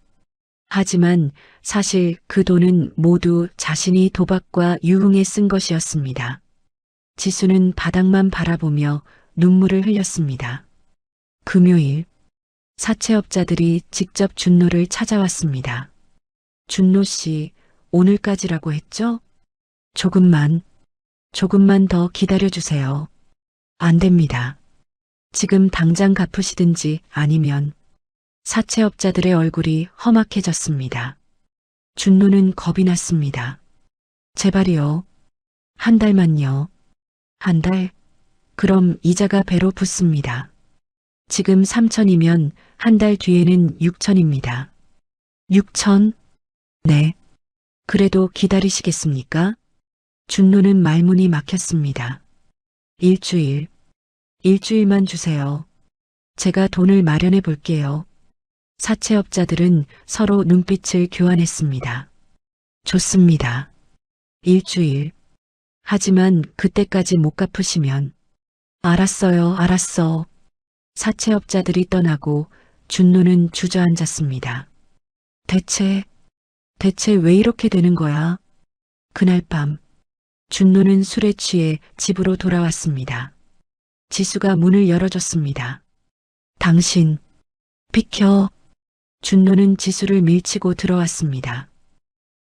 하지만 사실 그 돈은 모두 자신이 도박과 유흥에 쓴 것이었습니다. 지수는 바닥만 바라보며 눈물을 흘렸습니다. 금요일, 사채업자들이 직접 준노를 찾아왔습니다. 준노 씨, 오늘까지라고 했죠? 조금만 더 기다려주세요. 안 됩니다. 지금 당장 갚으시든지 아니면. 사채업자들의 얼굴이 험악해졌습니다. 준노는 겁이 났습니다. 제발이요. 한 달만요. 한 달? 그럼 이자가 배로 붙습니다. 지금 3천이면 한 달 뒤에는 6천입니다. 6천? 네. 그래도 기다리시겠습니까? 준노는 말문이 막혔습니다. 일주일만 주세요. 제가 돈을 마련해 볼게요. 사채업자들은 서로 눈빛을 교환했습니다. 좋습니다. 일주일. 하지만 그때까지 못 갚으시면. 알았어요, 알았어. 사채업자들이 떠나고 준노는 주저앉았습니다. 대체 왜 이렇게 되는 거야? 그날 밤, 준노는 술에 취해 집으로 돌아왔습니다. 지수가 문을 열어줬습니다. 당신, 비켜. 준노는 지수를 밀치고 들어왔습니다.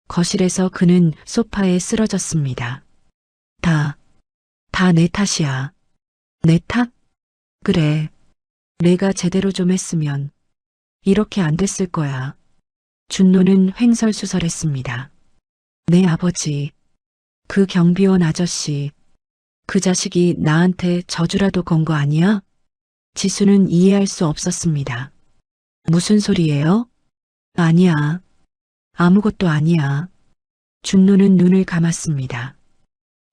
거실에서 그는 소파에 쓰러졌습니다. 다 내 탓이야. 내 탓? 그래. 내가 제대로 좀 했으면 이렇게 안 됐을 거야. 준노는 횡설수설했습니다. 내 아버지, 그 경비원 아저씨, 그 자식이 나한테 저주라도 건 거 아니야? 지수는 이해할 수 없었습니다. 무슨 소리예요? 아니야. 아무것도 아니야. 준노는 눈을 감았습니다.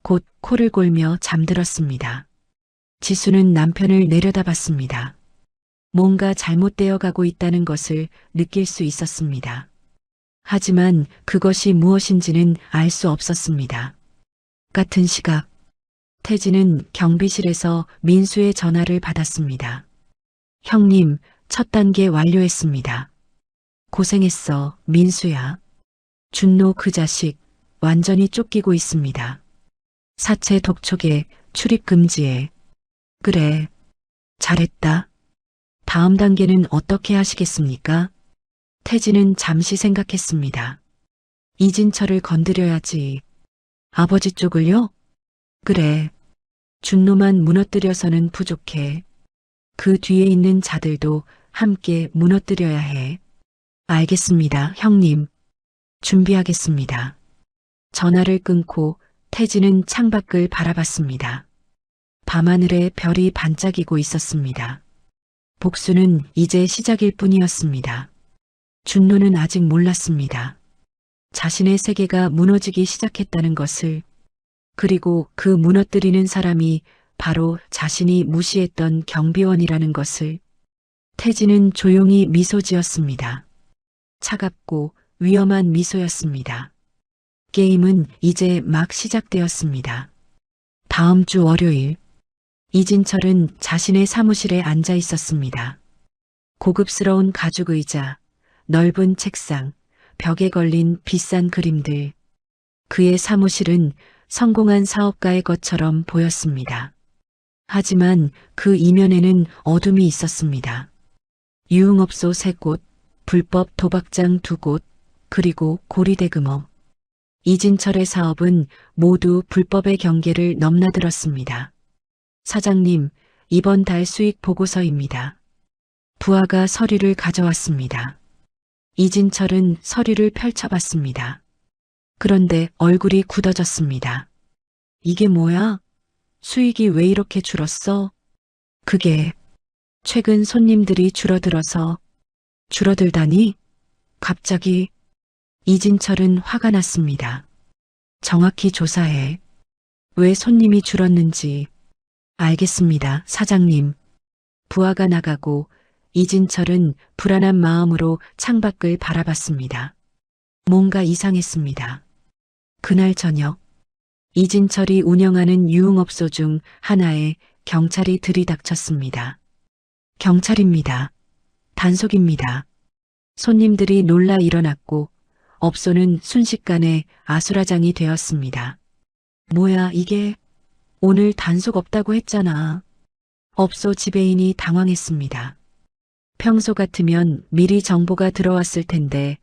곧 코를 골며 잠들었습니다. 지수는 남편을 내려다봤습니다. 뭔가 잘못되어 가고 있다는 것을 느낄 수 있었습니다. 하지만 그것이 무엇인지는 알 수 없었습니다. 같은 시각, 태진은 경비실에서 민수의 전화를 받았습니다. 형님, 첫 단계 완료했습니다. 고생했어, 민수야. 준노 그 자식, 완전히 쫓기고 있습니다. 사채 독촉에 출입 금지에. 그래, 잘했다. 다음 단계는 어떻게 하시겠습니까? 태진은 잠시 생각했습니다. 이진철을 건드려야지. 아버지 쪽을요? 그래. 준노만 무너뜨려서는 부족해. 그 뒤에 있는 자들도 함께 무너뜨려야 해. 알겠습니다, 형님. 준비하겠습니다. 전화를 끊고 태진은 창밖을 바라봤습니다. 밤하늘에 별이 반짝이고 있었습니다. 복수는 이제 시작일 뿐이었습니다. 준노는 아직 몰랐습니다. 자신의 세계가 무너지기 시작했다는 것을, 그리고 그 무너뜨리는 사람이 바로 자신이 무시했던 경비원이라는 것을. 태진은 조용히 미소 지었습니다. 차갑고 위험한 미소였습니다. 게임은 이제 막 시작되었습니다. 다음 주 월요일, 이진철은 자신의 사무실에 앉아 있었습니다. 고급스러운 가죽 의자, 넓은 책상, 벽에 걸린 비싼 그림들. 그의 사무실은 성공한 사업가의 것처럼 보였습니다. 하지만 그 이면에는 어둠이 있었습니다. 유흥업소 3곳, 불법 도박장 2곳, 그리고 고리대금업. 이진철의 사업은 모두 불법의 경계를 넘나들었습니다. 사장님, 이번 달 수익 보고서입니다. 부하가 서류를 가져왔습니다. 이진철은 서류를 펼쳐봤습니다. 그런데 얼굴이 굳어졌습니다. 이게 뭐야? 수익이 왜 이렇게 줄었어? 그게 최근 손님들이 줄어들어서. 줄어들다니? 갑자기. 이진철은 화가 났습니다. 정확히 조사해. 왜 손님이 줄었는지. 알겠습니다, 사장님. 부하가 나가고 이진철은 불안한 마음으로 창밖을 바라봤습니다. 뭔가 이상했습니다. 그날 저녁, 이진철이 운영하는 유흥업소 중 하나에 경찰이 들이닥쳤습니다. 경찰입니다. 단속입니다. 손님들이 놀라 일어났고 업소는 순식간에 아수라장이 되었습니다. 뭐야 이게? 오늘 단속 없다고 했잖아. 업소 지배인이 당황했습니다. 평소 같으면 미리 정보가 들어왔을 텐데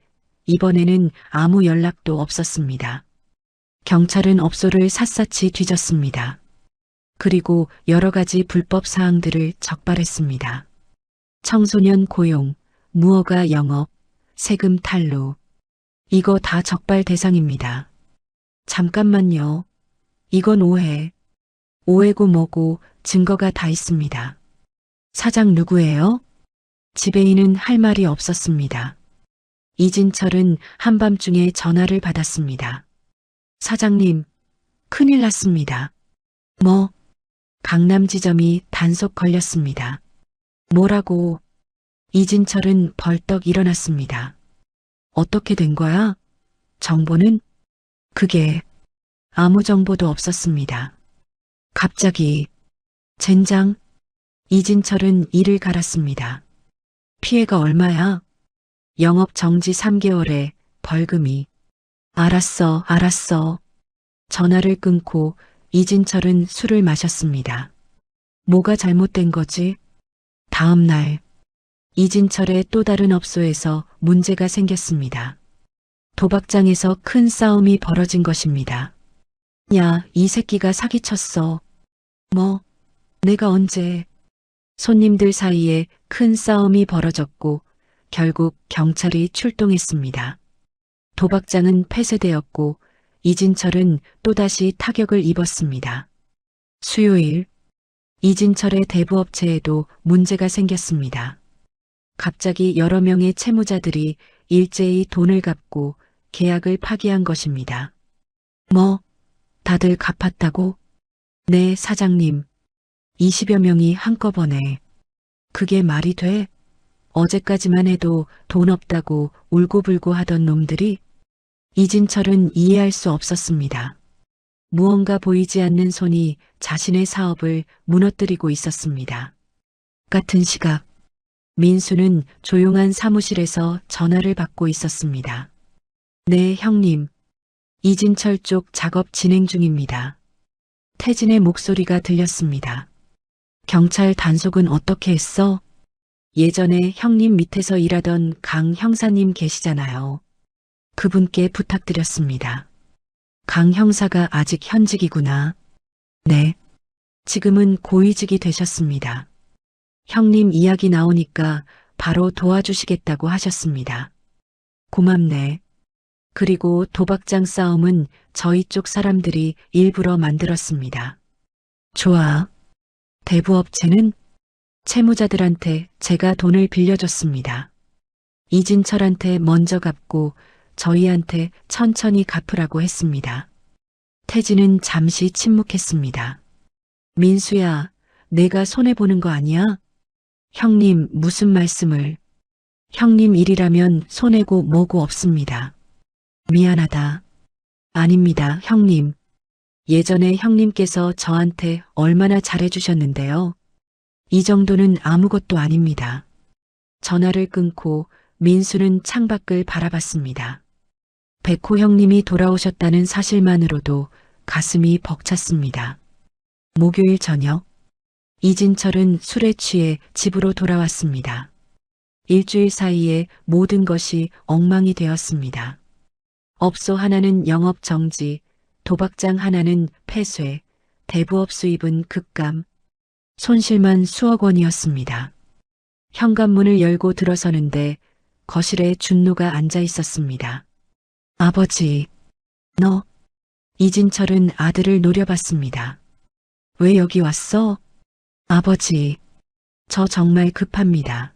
이번에는 아무 연락도 없었습니다. 경찰은 업소를 샅샅이 뒤졌습니다. 그리고 여러 가지 불법 사항들을 적발했습니다. 청소년 고용, 무허가 영업, 세금 탈루. 이거 다 적발 대상입니다. 잠깐만요. 이건 오해. 오해고 뭐고 증거가 다 있습니다. 사장 누구예요? 지배인은 할 말이 없었습니다. 이진철은 한밤중에 전화를 받았습니다. 사장님, 큰일 났습니다. 뭐? 강남 지점이 단속 걸렸습니다. 뭐라고? 이진철은 벌떡 일어났습니다. 어떻게 된 거야? 정보는? 그게 아무 정보도 없었습니다. 갑자기 젠장. 이진철은 이를 갈았습니다. 피해가 얼마야? 영업 정지 3개월에 벌금이. 알았어, 알았어. 전화를 끊고 이진철은 술을 마셨습니다. 뭐가 잘못된 거지? 다음 날 이진철의 또 다른 업소에서 문제가 생겼습니다. 도박장에서 큰 싸움이 벌어진 것입니다. 야, 이 새끼가 사기쳤어. 뭐, 내가 언제. 손님들 사이에 큰 싸움이 벌어졌고 결국 경찰이 출동했습니다. 도박장은 폐쇄되었고 이진철은 또다시 타격을 입었습니다. 수요일, 이진철의 대부업체에도 문제가 생겼습니다. 갑자기 여러 명의 채무자들이 일제히 돈을 갚고 계약을 파기한 것입니다. 뭐, 다들 갚았다고? 네, 사장님. 20여 명이 한꺼번에. 그게 말이 돼? 어제까지만 해도 돈 없다고 울고불고 하던 놈들이. 이진철은 이해할 수 없었습니다. 무언가 보이지 않는 손이 자신의 사업을 무너뜨리고 있었습니다. 같은 시각, 민수는 조용한 사무실에서 전화를 받고 있었습니다. 네, 형님. 이진철 쪽 작업 진행 중입니다. 태진의 목소리가 들렸습니다. 경찰 단속은 어떻게 했어? 예전에 형님 밑에서 일하던 강 형사님 계시잖아요. 그분께 부탁드렸습니다. 강 형사가 아직 현직이구나. 네. 지금은 고위직이 되셨습니다. 형님 이야기 나오니까 바로 도와주시겠다고 하셨습니다. 고맙네. 그리고 도박장 싸움은 저희 쪽 사람들이 일부러 만들었습니다. 좋아. 대부업체는? 채무자들한테 제가 돈을 빌려줬습니다. 이진철한테 먼저 갚고 저희한테 천천히 갚으라고 했습니다. 태진은 잠시 침묵했습니다. 민수야, 내가 손해보는 거 아니야? 형님 무슨 말씀을. 형님 일이라면 손해고 뭐고 없습니다. 미안하다. 아닙니다, 형님. 예전에 형님께서 저한테 얼마나 잘해주셨는데요. 이 정도는 아무것도 아닙니다. 전화를 끊고 민수는 창밖을 바라봤습니다. 백호 형님이 돌아오셨다는 사실만으로도 가슴이 벅찼습니다. 목요일 저녁, 이진철은 술에 취해 집으로 돌아왔습니다. 일주일 사이에 모든 것이 엉망이 되었습니다. 업소 하나는 영업 정지, 도박장 하나는 폐쇄, 대부업 수입은 급감, 손실만 수억 원이었습니다. 현관문을 열고 들어서는데 거실에 준노가 앉아 있었습니다. 아버지, 너. 이진철은 아들을 노려봤습니다. 왜 여기 왔어? 아버지, 저 정말 급합니다.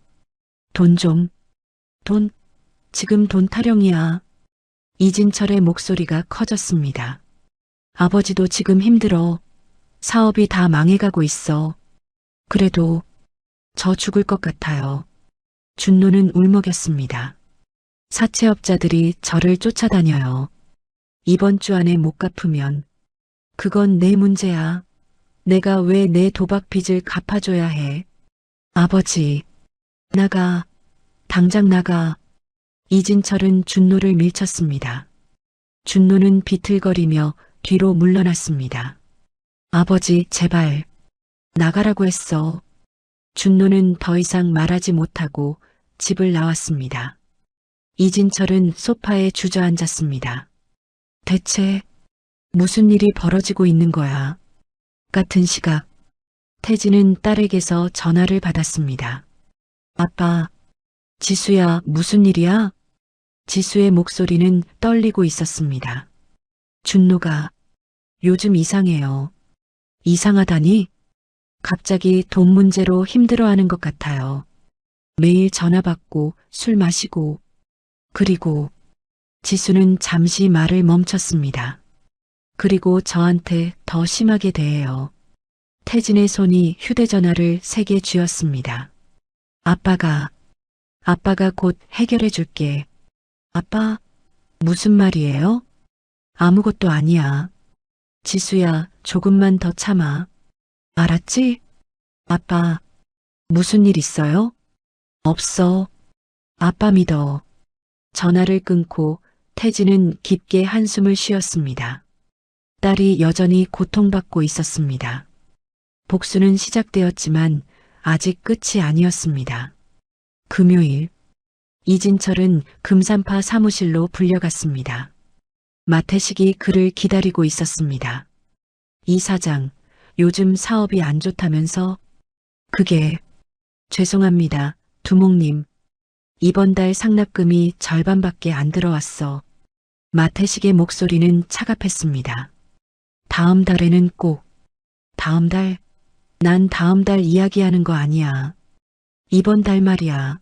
돈 좀. 돈? 지금 돈 타령이야. 이진철의 목소리가 커졌습니다. 아버지도 지금 힘들어. 사업이 다 망해가고 있어. 그래도 저 죽을 것 같아요. 준노는 울먹였습니다. 사채업자들이 저를 쫓아다녀요. 이번 주 안에 못 갚으면 그건 내 문제야. 내가 왜 내 도박 빚을 갚아줘야 해. 아버지, 나가. 당장 나가. 이진철은 준노를 밀쳤습니다. 준노는 비틀거리며 뒤로 물러났습니다. 아버지, 제발. 나가라고 했어. 준노는 더 이상 말하지 못하고 집을 나왔습니다. 이진철은 소파에 주저앉았습니다. 대체 무슨 일이 벌어지고 있는 거야? 같은 시각, 태진은 딸에게서 전화를 받았습니다. 아빠, 지수야, 무슨 일이야? 지수의 목소리는 떨리고 있었습니다. 준노가 요즘 이상해요. 이상하다니? 갑자기 돈 문제로 힘들어하는 것 같아요. 매일 전화 받고 술 마시고. 그리고 지수는 잠시 말을 멈췄습니다. 그리고 저한테 더 심하게 대해요. 태진의 손이 휴대전화를 3개 쥐었습니다. 아빠가 아빠가 곧 해결해 줄게. 아빠, 무슨 말이에요? 아무것도 아니야. 지수야, 조금만 더 참아. 알았지? 아빠, 무슨 일 있어요? 없어. 아빠 믿어. 전화를 끊고 태진은 깊게 한숨을 쉬었습니다. 딸이 여전히 고통받고 있었습니다. 복수는 시작되었지만 아직 끝이 아니었습니다. 금요일, 이진철은 금산파 사무실로 불려갔습니다. 마태식이 그를 기다리고 있었습니다. 이 사장, 요즘 사업이 안 좋다면서? 그게, 죄송합니다, 두목님. 이번 달 상납금이 절반밖에 안 들어왔어. 마태식의 목소리는 차갑했습니다. 다음 달에는 꼭. 다음 달? 난 다음 달 이야기하는 거 아니야. 이번 달 말이야.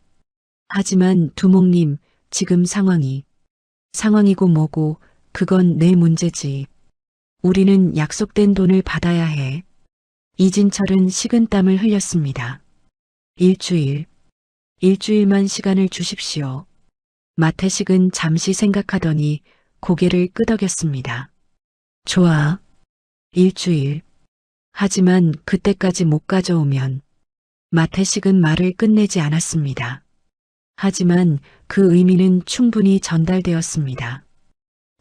하지만 두목님, 지금 상황이고 뭐고 그건 내 문제지. 우리는 약속된 돈을 받아야 해. 이진철은 식은땀을 흘렸습니다. 일주일만 시간을 주십시오. 마태식은 잠시 생각하더니 고개를 끄덕였습니다. 좋아. 일주일. 하지만 그때까지 못 가져오면 마태식은 말을 끝내지 않았습니다. 하지만 그 의미는 충분히 전달되었습니다.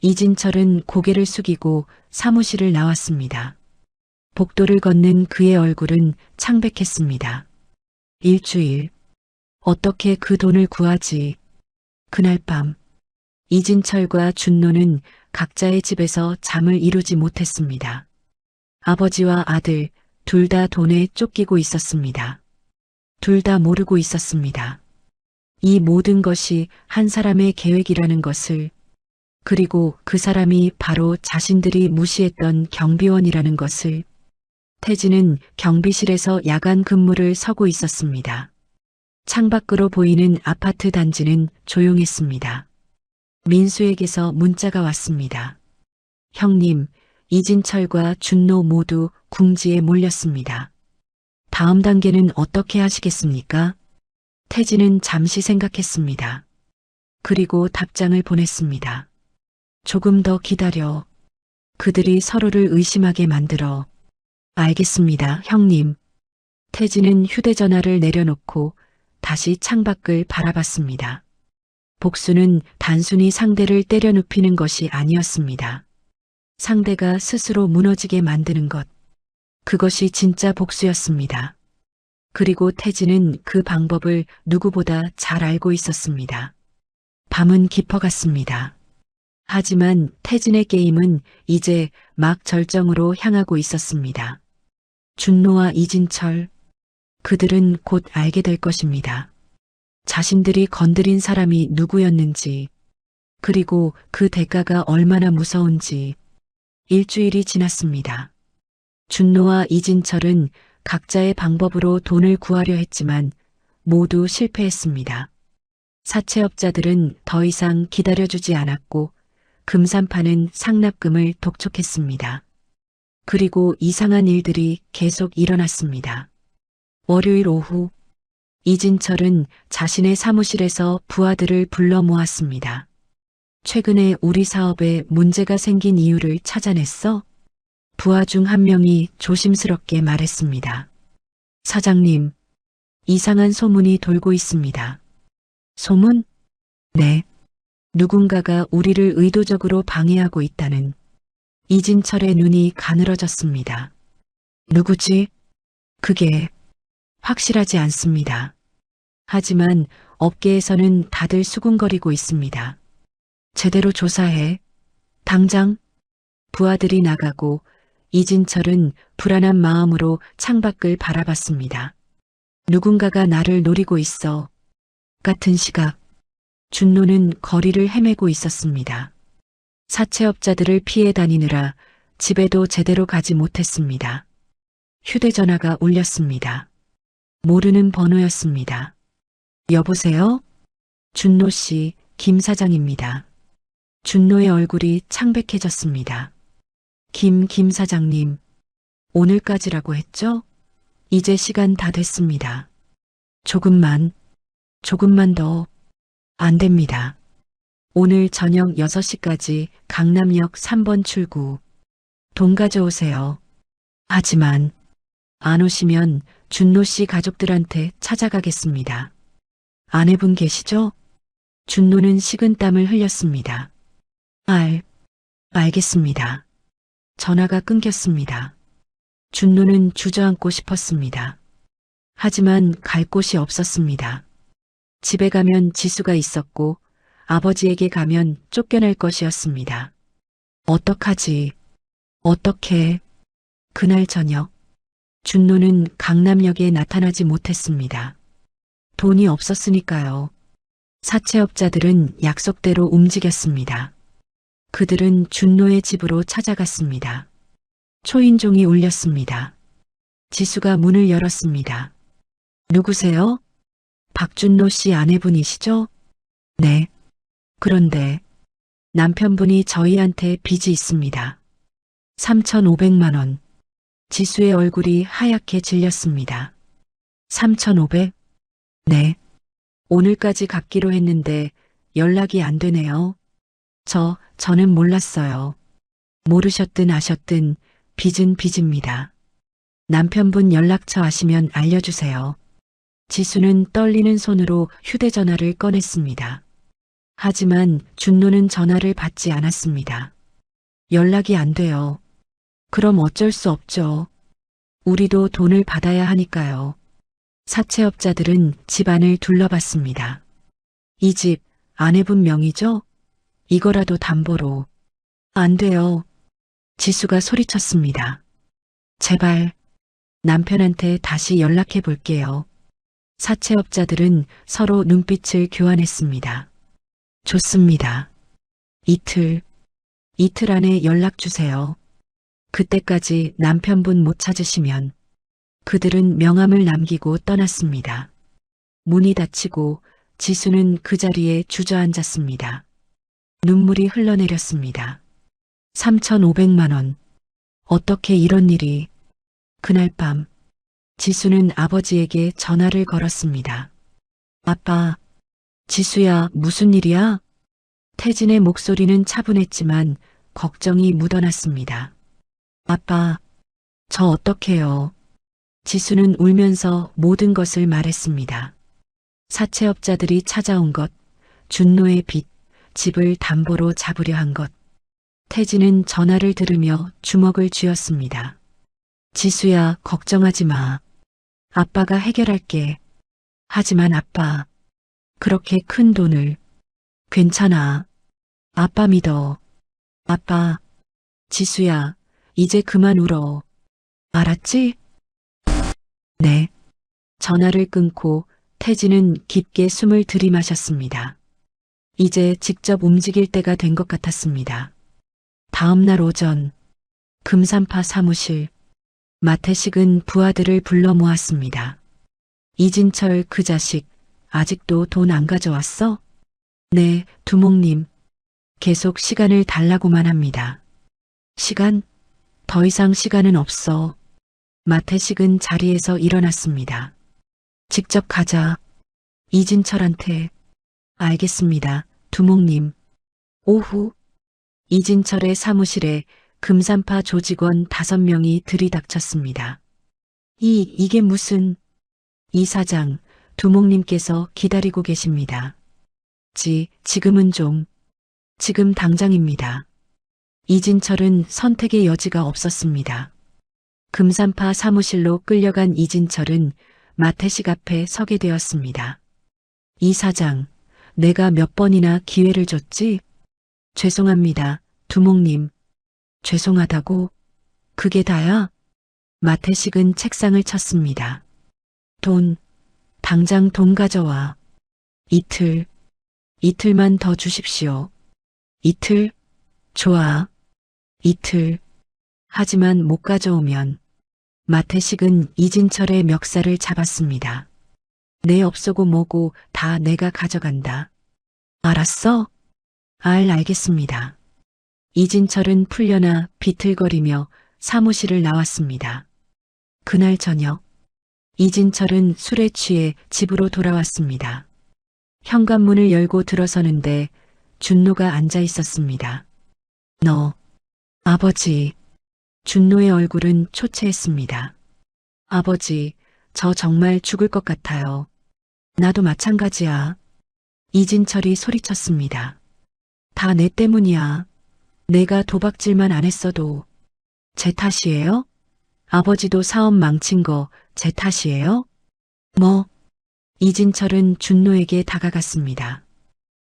이진철은 고개를 숙이고 사무실을 나왔습니다. 복도를 걷는 그의 얼굴은 창백했습니다. 일주일. 어떻게 그 돈을 구하지? 그날 밤, 이진철과 준노는 각자의 집에서 잠을 이루지 못했습니다. 아버지와 아들, 둘 다 돈에 쫓기고 있었습니다. 둘 다 모르고 있었습니다. 이 모든 것이 한 사람의 계획이라는 것을, 그리고 그 사람이 바로 자신들이 무시했던 경비원이라는 것을. 태진은 경비실에서 야간 근무를 서고 있었습니다. 창밖으로 보이는 아파트 단지는 조용했습니다. 민수에게서 문자가 왔습니다. 형님, 이진철과 준노 모두 궁지에 몰렸습니다. 다음 단계는 어떻게 하시겠습니까? 태진은 잠시 생각했습니다. 그리고 답장을 보냈습니다. 조금 더 기다려. 그들이 서로를 의심하게 만들어. 알겠습니다, 형님. 태진은 휴대전화를 내려놓고 다시 창밖을 바라봤습니다. 복수는 단순히 상대를 때려 눕히는 것이 아니었습니다. 상대가 스스로 무너지게 만드는 것. 그것이 진짜 복수였습니다. 그리고 태진은 그 방법을 누구보다 잘 알고 있었습니다. 밤은 깊어갔습니다. 하지만 태진의 게임은 이제 막 절정으로 향하고 있었습니다. 준노와 이진철, 그들은 곧 알게 될 것입니다. 자신들이 건드린 사람이 누구였는지, 그리고 그 대가가 얼마나 무서운지. 일주일이 지났습니다. 준노와 이진철은 각자의 방법으로 돈을 구하려 했지만 모두 실패했습니다. 사채업자들은 더 이상 기다려주지 않았고 금산파는 상납금을 독촉했습니다. 그리고 이상한 일들이 계속 일어났습니다. 월요일 오후, 이진철은 자신의 사무실에서 부하들을 불러 모았습니다. 최근에 우리 사업에 문제가 생긴 이유를 찾아냈어? 부하 중 한 명이 조심스럽게 말했습니다. 사장님, 이상한 소문이 돌고 있습니다. 소문? 네. 누군가가 우리를 의도적으로 방해하고 있다는. 이진철의 눈이 가늘어졌습니다. 누구지? 그게 확실하지 않습니다. 하지만 업계에서는 다들 수군거리고 있습니다. 제대로 조사해. 당장. 부하들이 나가고 이진철은 불안한 마음으로 창밖을 바라봤습니다. 누군가가 나를 노리고 있어. 같은 시각, 준노는 거리를 헤매고 있었습니다. 사채업자들을 피해 다니느라 집에도 제대로 가지 못했습니다. 휴대전화가 울렸습니다. 모르는 번호였습니다. 여보세요? 준노 씨, 김 사장입니다. 준노의 얼굴이 창백해졌습니다. 김 사장님, 오늘까지라고 했죠? 이제 시간 다 됐습니다. 조금만. 조금만 더. 안 됩니다. 오늘 저녁 6시까지 강남역 3번 출구. 돈 가져오세요. 하지만 안 오시면 준노 씨 가족들한테 찾아가겠습니다. 아내분 계시죠? 준노는 식은땀을 흘렸습니다. 알겠습니다. 전화가 끊겼습니다. 준노는 주저앉고 싶었습니다. 하지만 갈 곳이 없었습니다. 집에 가면 지수가 있었고 아버지에게 가면 쫓겨날 것이었습니다. 어떡하지? 어떻게? 그날 저녁 준노는 강남역에 나타나지 못했습니다. 돈이 없었으니까요. 사채업자들은 약속대로 움직였습니다. 그들은 준노의 집으로 찾아갔습니다. 초인종이 울렸습니다. 지수가 문을 열었습니다. 누구세요? 박준노 씨 아내분이시죠? 네. 그런데 남편분이 저희한테 빚이 있습니다. 3,500만 원. 지수의 얼굴이 하얗게 질렸습니다. 3,500? 네. 오늘까지 갚기로 했는데 연락이 안 되네요. 저는 몰랐어요. 모르셨든 아셨든 빚은 빚입니다. 남편분 연락처 아시면 알려주세요. 지수는 떨리는 손으로 휴대전화를 꺼냈습니다. 하지만 준노는 전화를 받지 않았습니다. 연락이 안 돼요. 그럼 어쩔 수 없죠. 우리도 돈을 받아야 하니까요. 사채업자들은 집안을 둘러봤습니다. 이 집 아내분 명의죠? 이거라도 담보로. 안 돼요. 지수가 소리쳤습니다. 제발 남편한테 다시 연락해 볼게요. 사채업자들은 서로 눈빛을 교환했습니다. 좋습니다. 이틀 안에 연락 주세요. 그때까지 남편분 못 찾으시면. 그들은 명함을 남기고 떠났습니다. 문이 닫히고 지수는 그 자리에 주저앉았습니다. 눈물이 흘러내렸습니다. 3,500만 원. 어떻게 이런 일이. 그날 밤 지수는 아버지에게 전화를 걸었습니다. 아빠, 지수야, 무슨 일이야? 태진의 목소리는 차분했지만 걱정이 묻어났습니다. 아빠, 저 어떡해요? 지수는 울면서 모든 것을 말했습니다. 사채업자들이 찾아온 것, 준노의 빚, 집을 담보로 잡으려 한 것. 태진은 전화를 들으며 주먹을 쥐었습니다. 지수야, 걱정하지 마. 아빠가 해결할게. 하지만 아빠, 그렇게 큰 돈을. 괜찮아. 아빠 믿어. 아빠, 지수야, 이제 그만 울어. 알았지? 네. 전화를 끊고 태진은 깊게 숨을 들이마셨습니다. 이제 직접 움직일 때가 된 것 같았습니다. 다음 날 오전, 금산파 사무실, 마태식은 부하들을 불러 모았습니다. 이진철 그 자식, 아직도 돈 안 가져왔어? 네, 두목님. 계속 시간을 달라고만 합니다. 시간? 더 이상 시간은 없어. 마태식은 자리에서 일어났습니다. 직접 가자. 이진철한테. 알겠습니다, 두목님. 오후, 이진철의 사무실에 금산파 조직원 5명이 들이닥쳤습니다. 이게 무슨... 이 사장, 두목님께서 기다리고 계십니다. 지금은 좀... 지금 당장입니다. 이진철은 선택의 여지가 없었습니다. 금산파 사무실로 끌려간 이진철은 마태식 앞에 서게 되었습니다. 이 사장, 내가 몇 번이나 기회를 줬지? 죄송합니다, 두목님. 죄송하다고? 그게 다야? 마태식은 책상을 쳤습니다. 당장 돈 가져와. 이틀만 더 주십시오. 이틀? 좋아. 이틀. 하지만 못 가져오면. 마태식은 이진철의 멱살을 잡았습니다. 내 업소고 뭐고 다 내가 가져간다. 알았어? 알겠습니다. 이진철은 풀려나 비틀거리며 사무실을 나왔습니다. 그날 저녁, 이진철은 술에 취해 집으로 돌아왔습니다. 현관문을 열고 들어서는데 준노가 앉아 있었습니다. 너, 아버지. 준노의 얼굴은 초췌했습니다. 아버지, 저 정말 죽을 것 같아요. 나도 마찬가지야. 이진철이 소리쳤습니다. 다 내 때문이야. 내가 도박질만 안 했어도. 제 탓이에요? 아버지도 사업 망친 거 제 탓이에요? 뭐? 이진철은 준노에게 다가갔습니다.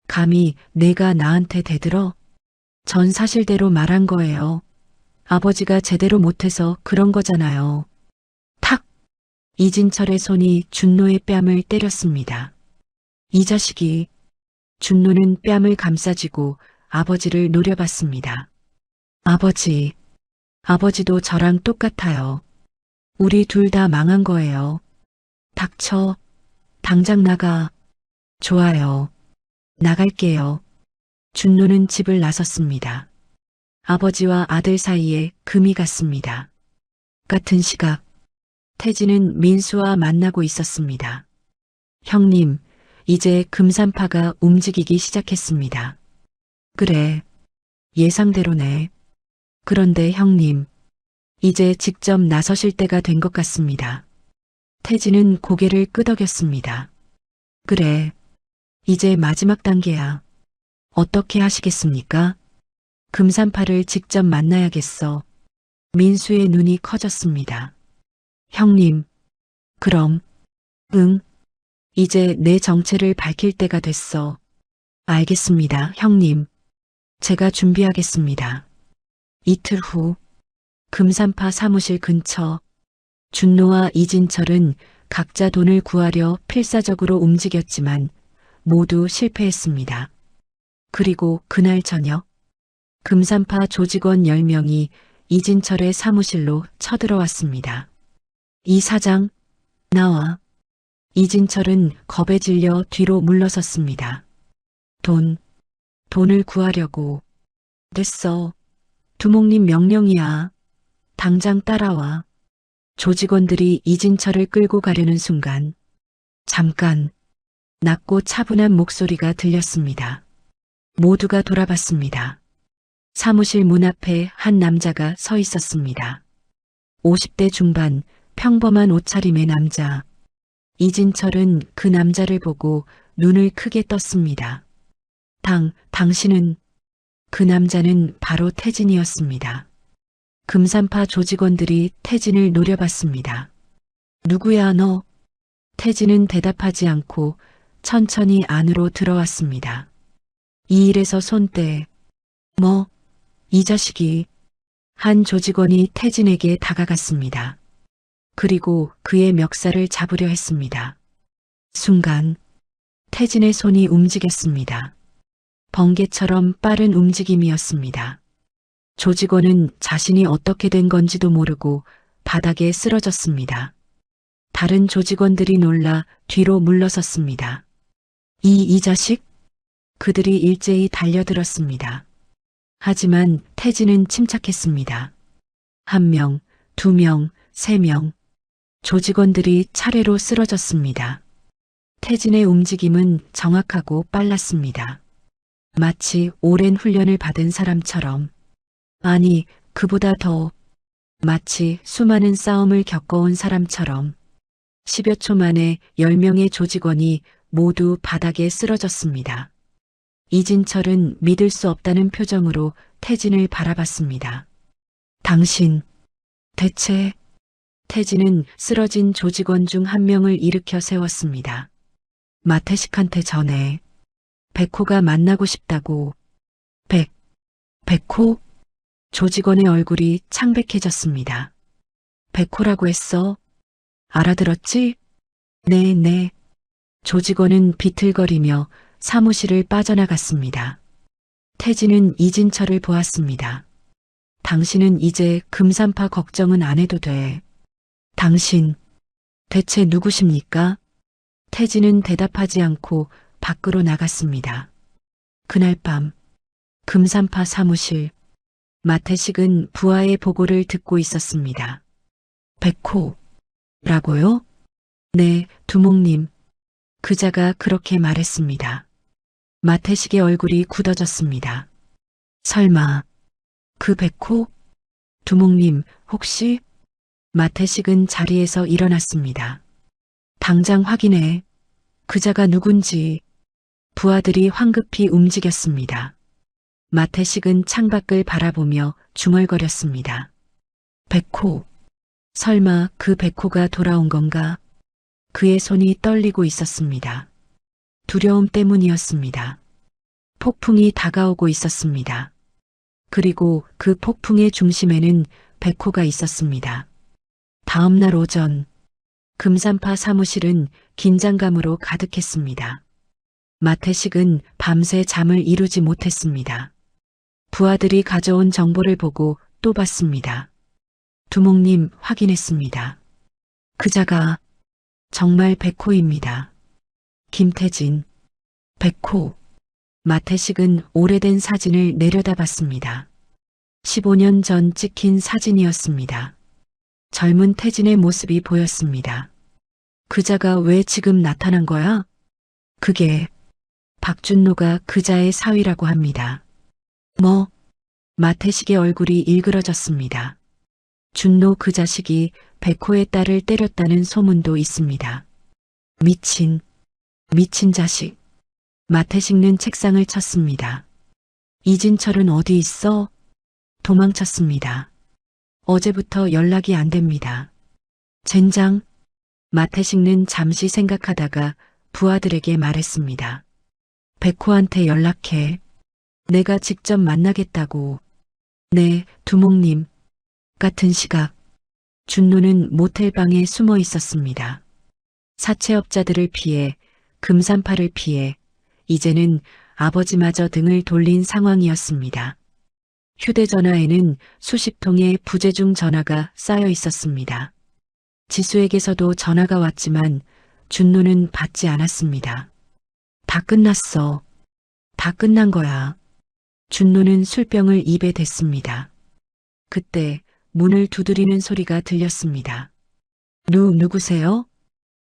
감히 내가 나한테 대들어? 전 사실대로 말한 거예요. 아버지가 제대로 못해서 그런 거잖아요. 탁! 이진철의 손이 준노의 뺨을 때렸습니다. 이 자식이. 준노는 뺨을 감싸쥐고 아버지를 노려봤습니다. 아버지, 아버지도 저랑 똑같아요. 우리 둘 다 망한 거예요. 닥쳐. 당장 나가. 좋아요. 나갈게요. 준노는 집을 나섰습니다. 아버지와 아들 사이에 금이 갔습니다. 같은 시각, 태진은 민수와 만나고 있었습니다. 형님, 이제 금산파가 움직이기 시작했습니다. 그래, 예상대로네. 그런데 형님, 이제 직접 나서실 때가 된 것 같습니다. 태진은 고개를 끄덕였습니다. 그래, 이제 마지막 단계야. 어떻게 하시겠습니까? 금산파를 직접 만나야겠어. 민수의 눈이 커졌습니다. 형님, 그럼, 응, 이제 내 정체를 밝힐 때가 됐어. 알겠습니다, 형님. 제가 준비하겠습니다. 이틀 후, 금산파 사무실 근처, 준노와 이진철은 각자 돈을 구하려 필사적으로 움직였지만 모두 실패했습니다. 그리고 그날 저녁, 금산파 조직원 10명이 이진철의 사무실로 쳐들어왔습니다. 이 사장, 나와. 이진철은 겁에 질려 뒤로 물러섰습니다. 돈을 구하려고. 됐어. 두목님 명령이야. 당장 따라와. 조직원들이 이진철을 끌고 가려는 순간, 잠깐, 낮고 차분한 목소리가 들렸습니다. 모두가 돌아봤습니다. 사무실 문 앞에 한 남자가 서 있었습니다. 50대 중반, 평범한 옷차림의 남자. 이진철은 그 남자를 보고 눈을 크게 떴습니다. 당신은. 그 남자는 바로 태진이었습니다. 금산파 조직원들이 태진을 노려봤습니다. 누구야 너? 태진은 대답하지 않고 천천히 안으로 들어왔습니다. 이 일에서 손 떼. 뭐? 이 자식이. 한 조직원이 태진에게 다가갔습니다. 그리고 그의 멱살을 잡으려 했습니다. 순간 태진의 손이 움직였습니다. 번개처럼 빠른 움직임이었습니다. 조직원은 자신이 어떻게 된 건지도 모르고 바닥에 쓰러졌습니다. 다른 조직원들이 놀라 뒤로 물러섰습니다. 이 자식? 그들이 일제히 달려들었습니다. 하지만 태진은 침착했습니다. 1명, 2명, 3명. 조직원들이 차례로 쓰러졌습니다. 태진의 움직임은 정확하고 빨랐습니다. 마치 오랜 훈련을 받은 사람처럼. 아니, 그보다 더. 마치 수많은 싸움을 겪어온 사람처럼. 10여 초 만에 10명의 조직원이 모두 바닥에 쓰러졌습니다. 이진철은 믿을 수 없다는 표정으로 태진을 바라봤습니다. 당신, 대체. 태진은 쓰러진 조직원 중 1명을 일으켜 세웠습니다. 마태식한테 전해. 백호가 만나고 싶다고. 백호? 조직원의 얼굴이 창백해졌습니다. 백호라고 했어? 알아들었지? 네. 조직원은 비틀거리며 사무실을 빠져나갔습니다. 태진은 이진철을 보았습니다. 당신은 이제 금산파 걱정은 안 해도 돼. 당신, 대체 누구십니까? 태진은 대답하지 않고 밖으로 나갔습니다. 그날 밤, 금산파 사무실, 마태식은 부하의 보고를 듣고 있었습니다. 백호라고요? 네, 두목님. 그자가 그렇게 말했습니다. 마태식의 얼굴이 굳어졌습니다. 설마 그 백호? 두목님 혹시? 마태식은 자리에서 일어났습니다. 당장 확인해. 그자가 누군지. 부하들이 황급히 움직였습니다. 마태식은 창밖을 바라보며 중얼거렸습니다. 백호. 설마 그 백호가 돌아온 건가? 그의 손이 떨리고 있었습니다. 두려움 때문이었습니다. 폭풍이 다가오고 있었습니다. 그리고 그 폭풍의 중심에는 백호가 있었습니다. 다음 날 오전, 금산파 사무실은 긴장감으로 가득했습니다. 마태식은 밤새 잠을 이루지 못했습니다. 부하들이 가져온 정보를 보고 또 봤습니다. 두목님 확인했습니다. 그자가 정말 백호입니다. 김태진, 백호. 마태식은 오래된 사진을 내려다봤습니다. 15년 전 찍힌 사진이었습니다. 젊은 태진의 모습이 보였습니다. 그자가 왜 지금 나타난 거야? 그게 박준노가 그자의 사위라고 합니다. 뭐? 마태식의 얼굴이 일그러졌습니다. 준노 그 자식이 백호의 딸을 때렸다는 소문도 있습니다. 미친 자식. 마태식는 책상을 쳤습니다. 이진철은 어디 있어? 도망쳤습니다. 어제부터 연락이 안 됩니다. 젠장. 마태식는 잠시 생각하다가 부하들에게 말했습니다. 백호한테 연락해. 내가 직접 만나겠다고. 네, 두목님. 같은 시각, 준노는 모텔방에 숨어 있었습니다. 사채업자들을 피해, 금산파를 피해, 이제는 아버지마저 등을 돌린 상황이었습니다. 휴대전화에는 수십 통의 부재중 전화가 쌓여 있었습니다. 지수에게서도 전화가 왔지만 준노는 받지 않았습니다. 다 끝났어. 다 끝난 거야. 준노는 술병을 입에 댔습니다. 그때 문을 두드리는 소리가 들렸습니다. 누구세요?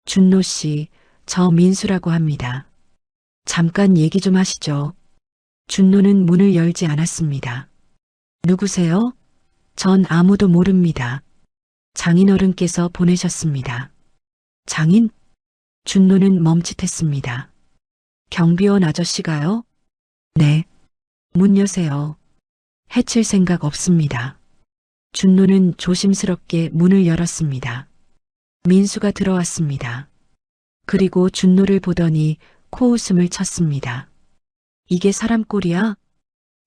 준노 씨, 저 민수라고 합니다. 잠깐 얘기 좀 하시죠. 준노는 문을 열지 않았습니다. 누구세요? 전 아무도 모릅니다. 장인어른께서 보내셨습니다. 장인? 준노는 멈칫했습니다. 경비원 아저씨가요? 네. 문 여세요. 해칠 생각 없습니다. 준노는 조심스럽게 문을 열었습니다. 민수가 들어왔습니다. 그리고 준노를 보더니 코웃음을 쳤습니다. 이게 사람 꼴이야?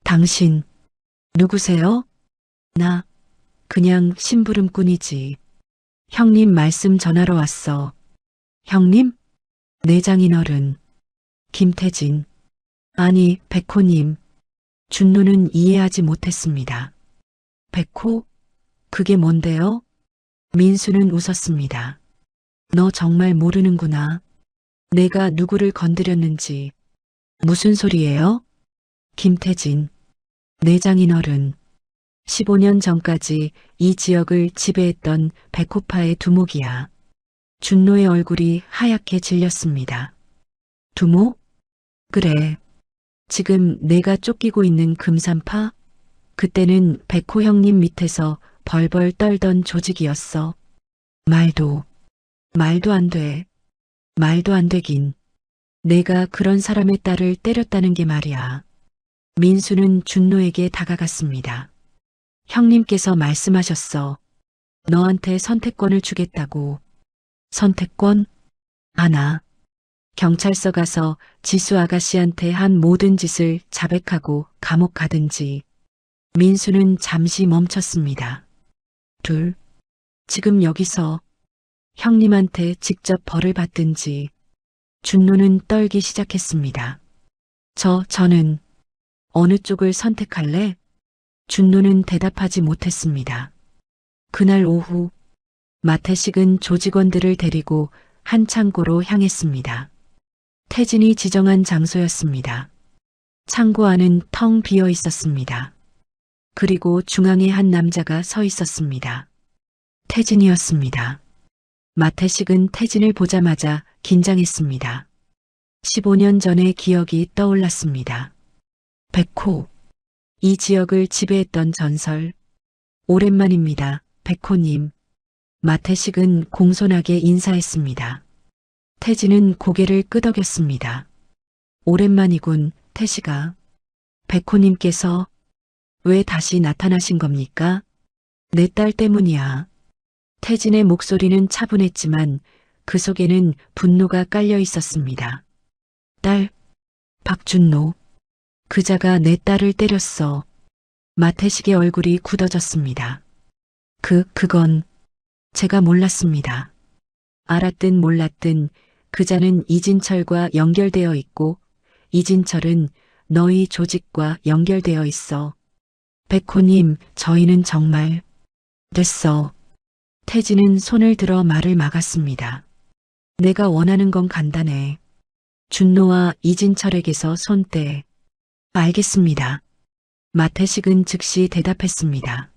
당신, 누구세요? 나, 그냥 심부름꾼이지. 형님 말씀 전하러 왔어. 형님? 내장인어른. 김태진. 아니, 백호님. 준노는 이해하지 못했습니다. 백호? 그게 뭔데요? 민수는 웃었습니다. 너 정말 모르는구나. 내가 누구를 건드렸는지. 무슨 소리예요? 김태진. 내장인어른. 15년 전까지 이 지역을 지배했던 백호파의 두목이야. 준노의 얼굴이 하얗게 질렸습니다. 두목? 그래. 지금 내가 쫓기고 있는 금산파? 그때는 백호 형님 밑에서 벌벌 떨던 조직이었어. 말도 안 돼. 말도 안 되긴. 내가 그런 사람의 딸을 때렸다는 게 말이야. 민수는 준노에게 다가갔습니다. 형님께서 말씀하셨어. 너한테 선택권을 주겠다고. 선택권? 아나. 경찰서 가서 지수 아가씨한테 한 모든 짓을 자백하고 감옥 가든지. 민수는 잠시 멈췄습니다. 둘. 지금 여기서 형님한테 직접 벌을 받든지. 준노는 떨기 시작했습니다. 저는 어느 쪽을 선택할래? 준노는 대답하지 못했습니다. 그날 오후 마태식은 조직원들을 데리고 한 창고로 향했습니다. 태진이 지정한 장소였습니다. 창고 안은 텅 비어 있었습니다. 그리고 중앙에 한 남자가 서 있었습니다. 태진이었습니다. 마태식은 태진을 보자마자 긴장했습니다. 15년 전의 기억이 떠올랐습니다. 백호. 이 지역을 지배했던 전설. 오랜만입니다, 백호님. 마태식은 공손하게 인사했습니다. 태진은 고개를 끄덕였습니다. 오랜만이군, 태식아. 백호님께서 왜 다시 나타나신 겁니까? 내 딸 때문이야. 태진의 목소리는 차분했지만 그 속에는 분노가 깔려 있었습니다. 딸, 박준노. 그자가 내 딸을 때렸어. 마태식의 얼굴이 굳어졌습니다. 그건 제가 몰랐습니다. 알았든 몰랐든 그자는 이진철과 연결되어 있고 이진철은 너희 조직과 연결되어 있어. 백호님, 저희는 정말 됐어. 태진은 손을 들어 말을 막았습니다. 내가 원하는 건 간단해. 준노와 이진철에게서 손 떼. 알겠습니다. 마태식은 즉시 대답했습니다.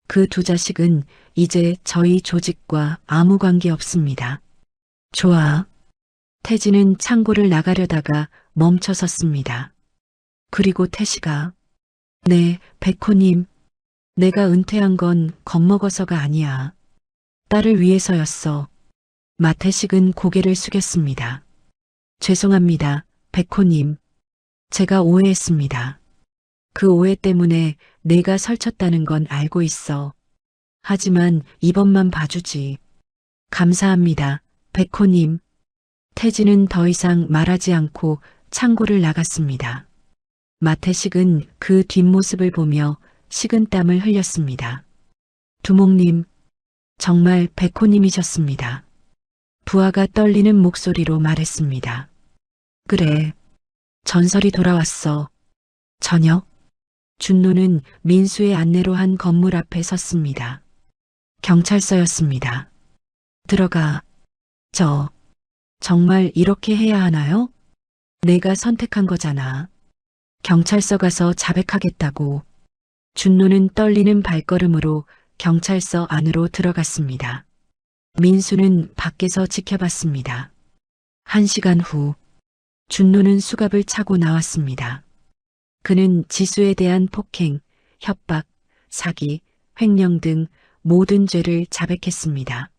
그 두 자식은 이제 저희 조직과 아무 관계 없습니다. 좋아. 태진은 창고를 나가려다가 멈춰 섰습니다. 그리고 태식아. 네, 백호님. 내가 은퇴한 건 겁먹어서가 아니야. 딸을 위해서였어. 마태식은 고개를 숙였습니다. 죄송합니다, 백호님. 제가 오해했습니다. 그 오해 때문에 내가 설쳤다는 건 알고 있어. 하지만 이번만 봐주지. 감사합니다, 백호님. 태진은 더 이상 말하지 않고 창고를 나갔습니다. 마태식은 그 뒷모습을 보며 식은땀을 흘렸습니다. 두목님, 정말 백호님이셨습니다. 부하가 떨리는 목소리로 말했습니다. 그래, 전설이 돌아왔어. 저녁, 준노는 민수의 안내로 한 건물 앞에 섰습니다. 경찰서였습니다. 들어가. 정말 이렇게 해야 하나요? 내가 선택한 거잖아. 경찰서 가서 자백하겠다고. 준노는 떨리는 발걸음으로 경찰서 안으로 들어갔습니다. 민수는 밖에서 지켜봤습니다. 1시간 후, 준노는 수갑을 차고 나왔습니다. 그는 지수에 대한 폭행, 협박, 사기, 횡령 등 모든 죄를 자백했습니다.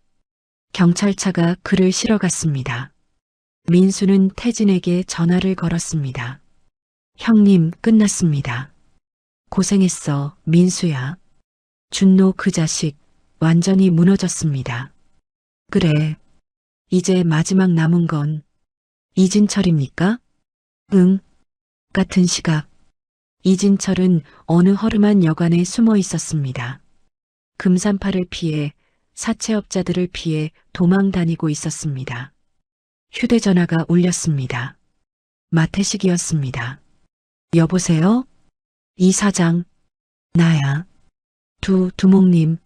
경찰차가 그를 실어갔습니다. 민수는 태진에게 전화를 걸었습니다. 형님, 끝났습니다. 고생했어, 민수야. 준노 그 자식 완전히 무너졌습니다. 그래, 이제 마지막 남은 건 이진철입니까? 응. 같은 시각, 이진철은 어느 허름한 여관에 숨어 있었습니다. 금산파를 피해 사채업자들을 피해 도망 다니고 있었습니다. 휴대전화가 울렸습니다. 마태식이었습니다. 여보세요? 이 사장, 나야. 두목님,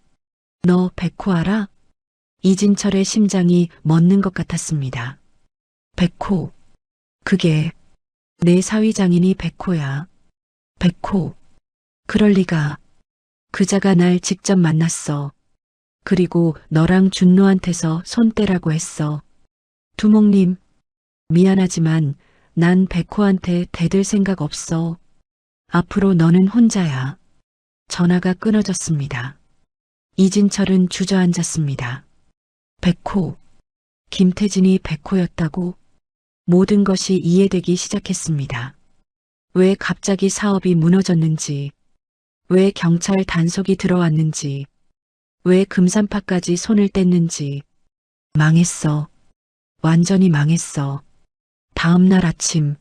너 백호 알아? 이진철의 심장이 멎는 것 같았습니다. 백호, 그게 내 사위장인이 백호야. 백호, 그럴 리가. 그자가 날 직접 만났어. 그리고 너랑 준노한테서 손 떼라고 했어. 두목님, 미안하지만 난 백호한테 대들 생각 없어. 앞으로 너는 혼자야. 전화가 끊어졌습니다. 이진철은 주저앉았습니다. 백호, 김태진이 백호였다고? 모든 것이 이해되기 시작했습니다. 왜 갑자기 사업이 무너졌는지, 왜 경찰 단속이 들어왔는지, 왜 금산파까지 손을 뗐는지. 망했어. 완전히 망했어. 다음 날 아침,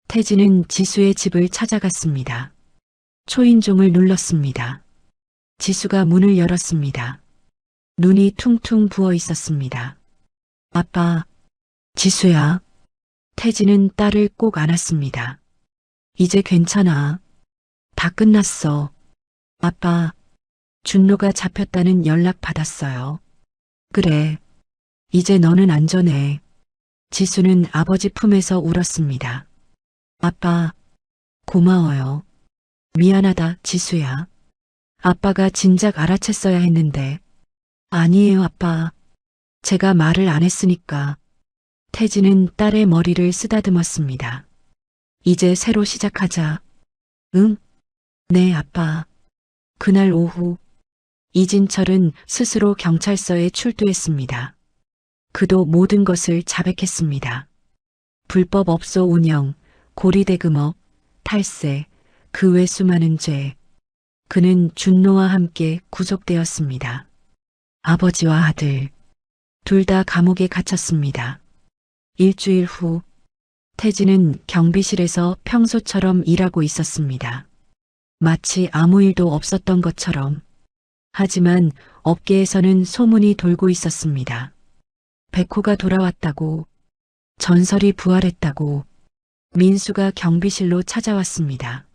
태진은 지수의 집을 찾아갔습니다. 초인종을 눌렀습니다. 지수가 문을 열었습니다. 눈이 퉁퉁 부어 있었습니다. 아빠, 지수야. 태진은 딸을 꼭 안았습니다. 이제 괜찮아. 다 끝났어. 아빠, 준노가 잡혔다는 연락 받았어요. 그래, 이제 너는 안전해. 지수는 아버지 품에서 울었습니다. 아빠, 고마워요. 미안하다, 지수야. 아빠가 진작 알아챘어야 했는데. 아니에요, 아빠. 제가 말을 안 했으니까. 태진은 딸의 머리를 쓰다듬었습니다. 이제 새로 시작하자. 응? 네, 아빠. 그날 오후, 이진철은 스스로 경찰서에 출두했습니다. 그도 모든 것을 자백했습니다. 불법 업소 운영, 고리대금업, 탈세, 그 외 수많은 죄. 그는 준노와 함께 구속되었습니다. 아버지와 아들, 둘 다 감옥에 갇혔습니다. 일주일 후, 태진은 경비실에서 평소처럼 일하고 있었습니다. 마치 아무 일도 없었던 것처럼. 하지만 업계에서는 소문이 돌고 있었습니다. 백호가 돌아왔다고, 전설이 부활했다고. 민수가 경비실로 찾아왔습니다.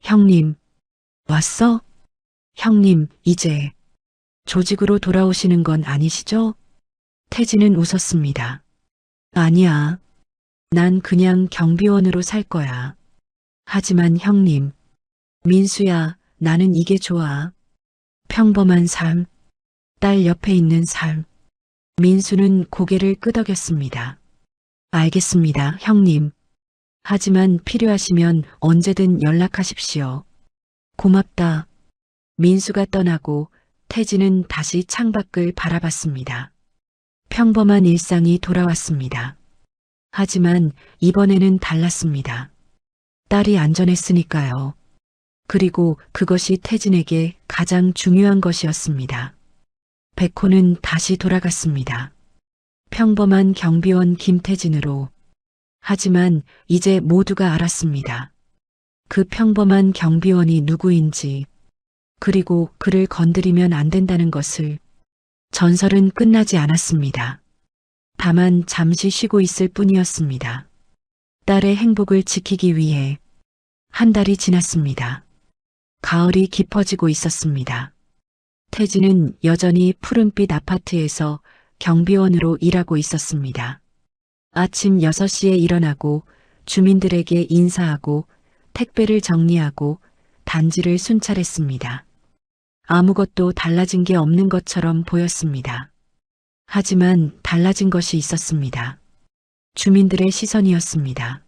형님, 왔어? 형님, 이제 조직으로 돌아오시는 건 아니시죠? 태진은 웃었습니다. 아니야. 난 그냥 경비원으로 살 거야. 하지만 형님, 민수야, 나는 이게 좋아. 평범한 삶, 딸 옆에 있는 삶. 민수는 고개를 끄덕였습니다. 알겠습니다, 형님. 하지만 필요하시면 언제든 연락하십시오. 고맙다. 민수가 떠나고 태진은 다시 창밖을 바라봤습니다. 평범한 일상이 돌아왔습니다. 하지만 이번에는 달랐습니다. 딸이 안전했으니까요. 그리고 그것이 태진에게 가장 중요한 것이었습니다. 백호는 다시 돌아갔습니다. 평범한 경비원 김태진으로. 하지만 이제 모두가 알았습니다. 그 평범한 경비원이 누구인지, 그리고 그를 건드리면 안 된다는 것을. 전설은 끝나지 않았습니다. 다만 잠시 쉬고 있을 뿐이었습니다. 딸의 행복을 지키기 위해. 한 달이 지났습니다. 가을이 깊어지고 있었습니다. 태진은 여전히 푸른빛 아파트에서 경비원으로 일하고 있었습니다. 아침 6시에 일어나고 주민들에게 인사하고 택배를 정리하고 단지를 순찰했습니다. 아무것도 달라진 게 없는 것처럼 보였습니다. 하지만 달라진 것이 있었습니다. 주민들의 시선이었습니다.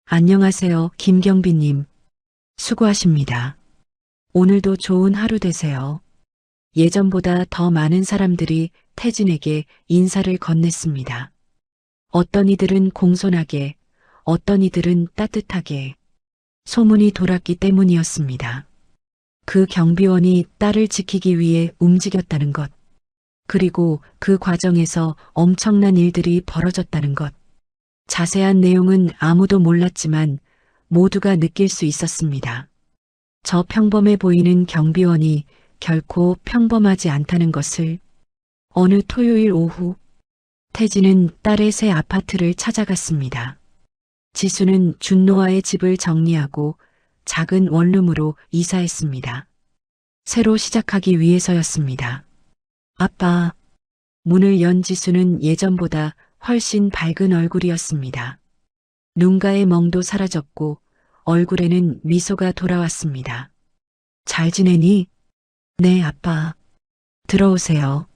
안녕하세요, 김경비님. 수고하십니다. 오늘도 좋은 하루 되세요. 예전보다 더 많은 사람들이 태진에게 인사를 건넸습니다. 어떤 이들은 공손하게, 어떤 이들은 따뜻하게. 소문이 돌았기 때문이었습니다. 그 경비원이 딸을 지키기 위해 움직였다는 것. 그리고 그 과정에서 엄청난 일들이 벌어졌다는 것. 자세한 내용은 아무도 몰랐지만 모두가 느낄 수 있었습니다. 저 평범해 보이는 경비원이 결코 평범하지 않다는 것을. 어느 토요일 오후, 태진은 딸의 새 아파트를 찾아갔습니다. 지수는 준노아의 집을 정리하고 작은 원룸으로 이사했습니다. 새로 시작하기 위해서였습니다. 아빠. 문을 연 지수는 예전보다 훨씬 밝은 얼굴이었습니다. 눈가의 멍도 사라졌고 얼굴에는 미소가 돌아왔습니다. 잘 지내니? 네, 아빠. 들어오세요.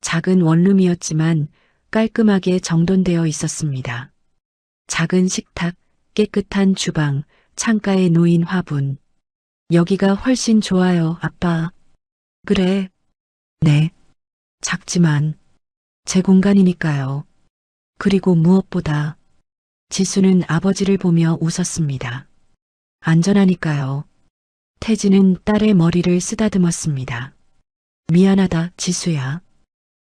작은 원룸이었지만 깔끔하게 정돈되어 있었습니다. 작은 식탁, 깨끗한 주방, 창가에 놓인 화분. 여기가 훨씬 좋아요, 아빠. 그래. 네. 작지만 제 공간이니까요. 그리고 무엇보다 지수는 아버지를 보며 웃었습니다. 안전하니까요. 태진은 딸의 머리를 쓰다듬었습니다. 미안하다, 지수야.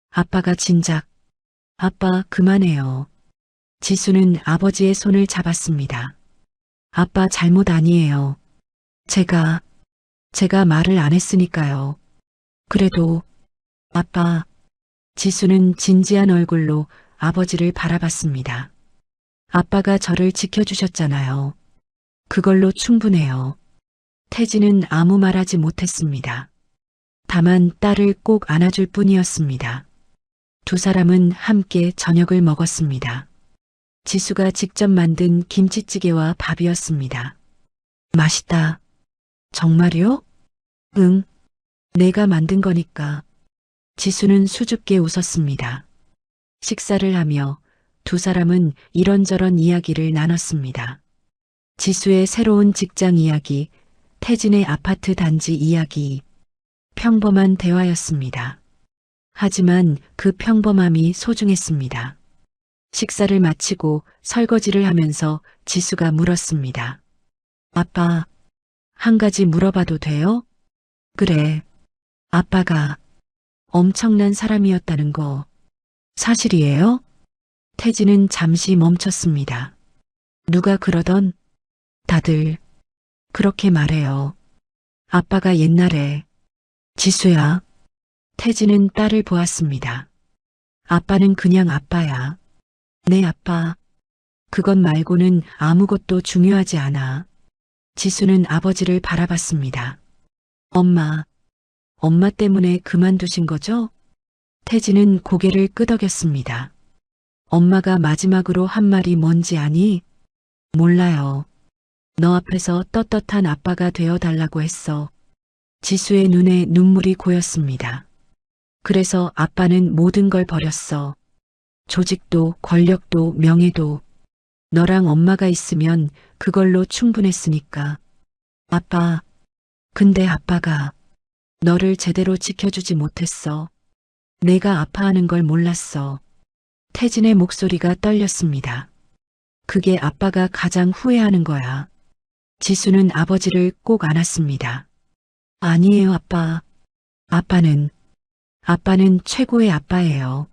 아빠가 진작. 아빠, 그만해요. 지수는 아버지의 손을 잡았습니다. 아빠 잘못 아니에요. 제가 말을 안 했으니까요. 그래도, 아빠. 지수는 진지한 얼굴로 아버지를 바라봤습니다. 아빠가 저를 지켜주셨잖아요. 그걸로 충분해요. 태진은 아무 말하지 못했습니다. 다만 딸을 꼭 안아줄 뿐이었습니다. 두 사람은 함께 저녁을 먹었습니다. 지수가 직접 만든 김치찌개와 밥이었습니다. 맛있다. 정말요? 응. 내가 만든 거니까. 지수는 수줍게 웃었습니다. 식사를 하며 두 사람은 이런저런 이야기를 나눴습니다. 지수의 새로운 직장 이야기, 태진의 아파트 단지 이야기, 평범한 대화였습니다. 하지만 그 평범함이 소중했습니다. 식사를 마치고 설거지를 하면서 지수가 물었습니다. 아빠, 한 가지 물어봐도 돼요? 그래. 아빠가 엄청난 사람이었다는 거 사실이에요? 태진은 잠시 멈췄습니다. 누가 그러던? 다들 그렇게 말해요. 아빠가 옛날에 지수야. 태진은 딸을 보았습니다. 아빠는 그냥 아빠야. 내 아빠. 그것 말고는 아무것도 중요하지 않아. 지수는 아버지를 바라봤습니다. 엄마 때문에 그만두신 거죠? 태진은 고개를 끄덕였습니다. 엄마가 마지막으로 한 말이 뭔지 아니? 몰라요. 너 앞에서 떳떳한 아빠가 되어 달라고 했어. 지수의 눈에 눈물이 고였습니다. 그래서 아빠는 모든 걸 버렸어. 조직도, 권력도, 명예도. 너랑 엄마가 있으면 그걸로 충분했으니까. 아빠, 근데 아빠가 너를 제대로 지켜주지 못했어. 내가 아파하는 걸 몰랐어. 태진의 목소리가 떨렸습니다. 그게 아빠가 가장 후회하는 거야. 지수는 아버지를 꼭 안았습니다. 아니에요, 아빠. 아빠는 최고의 아빠예요.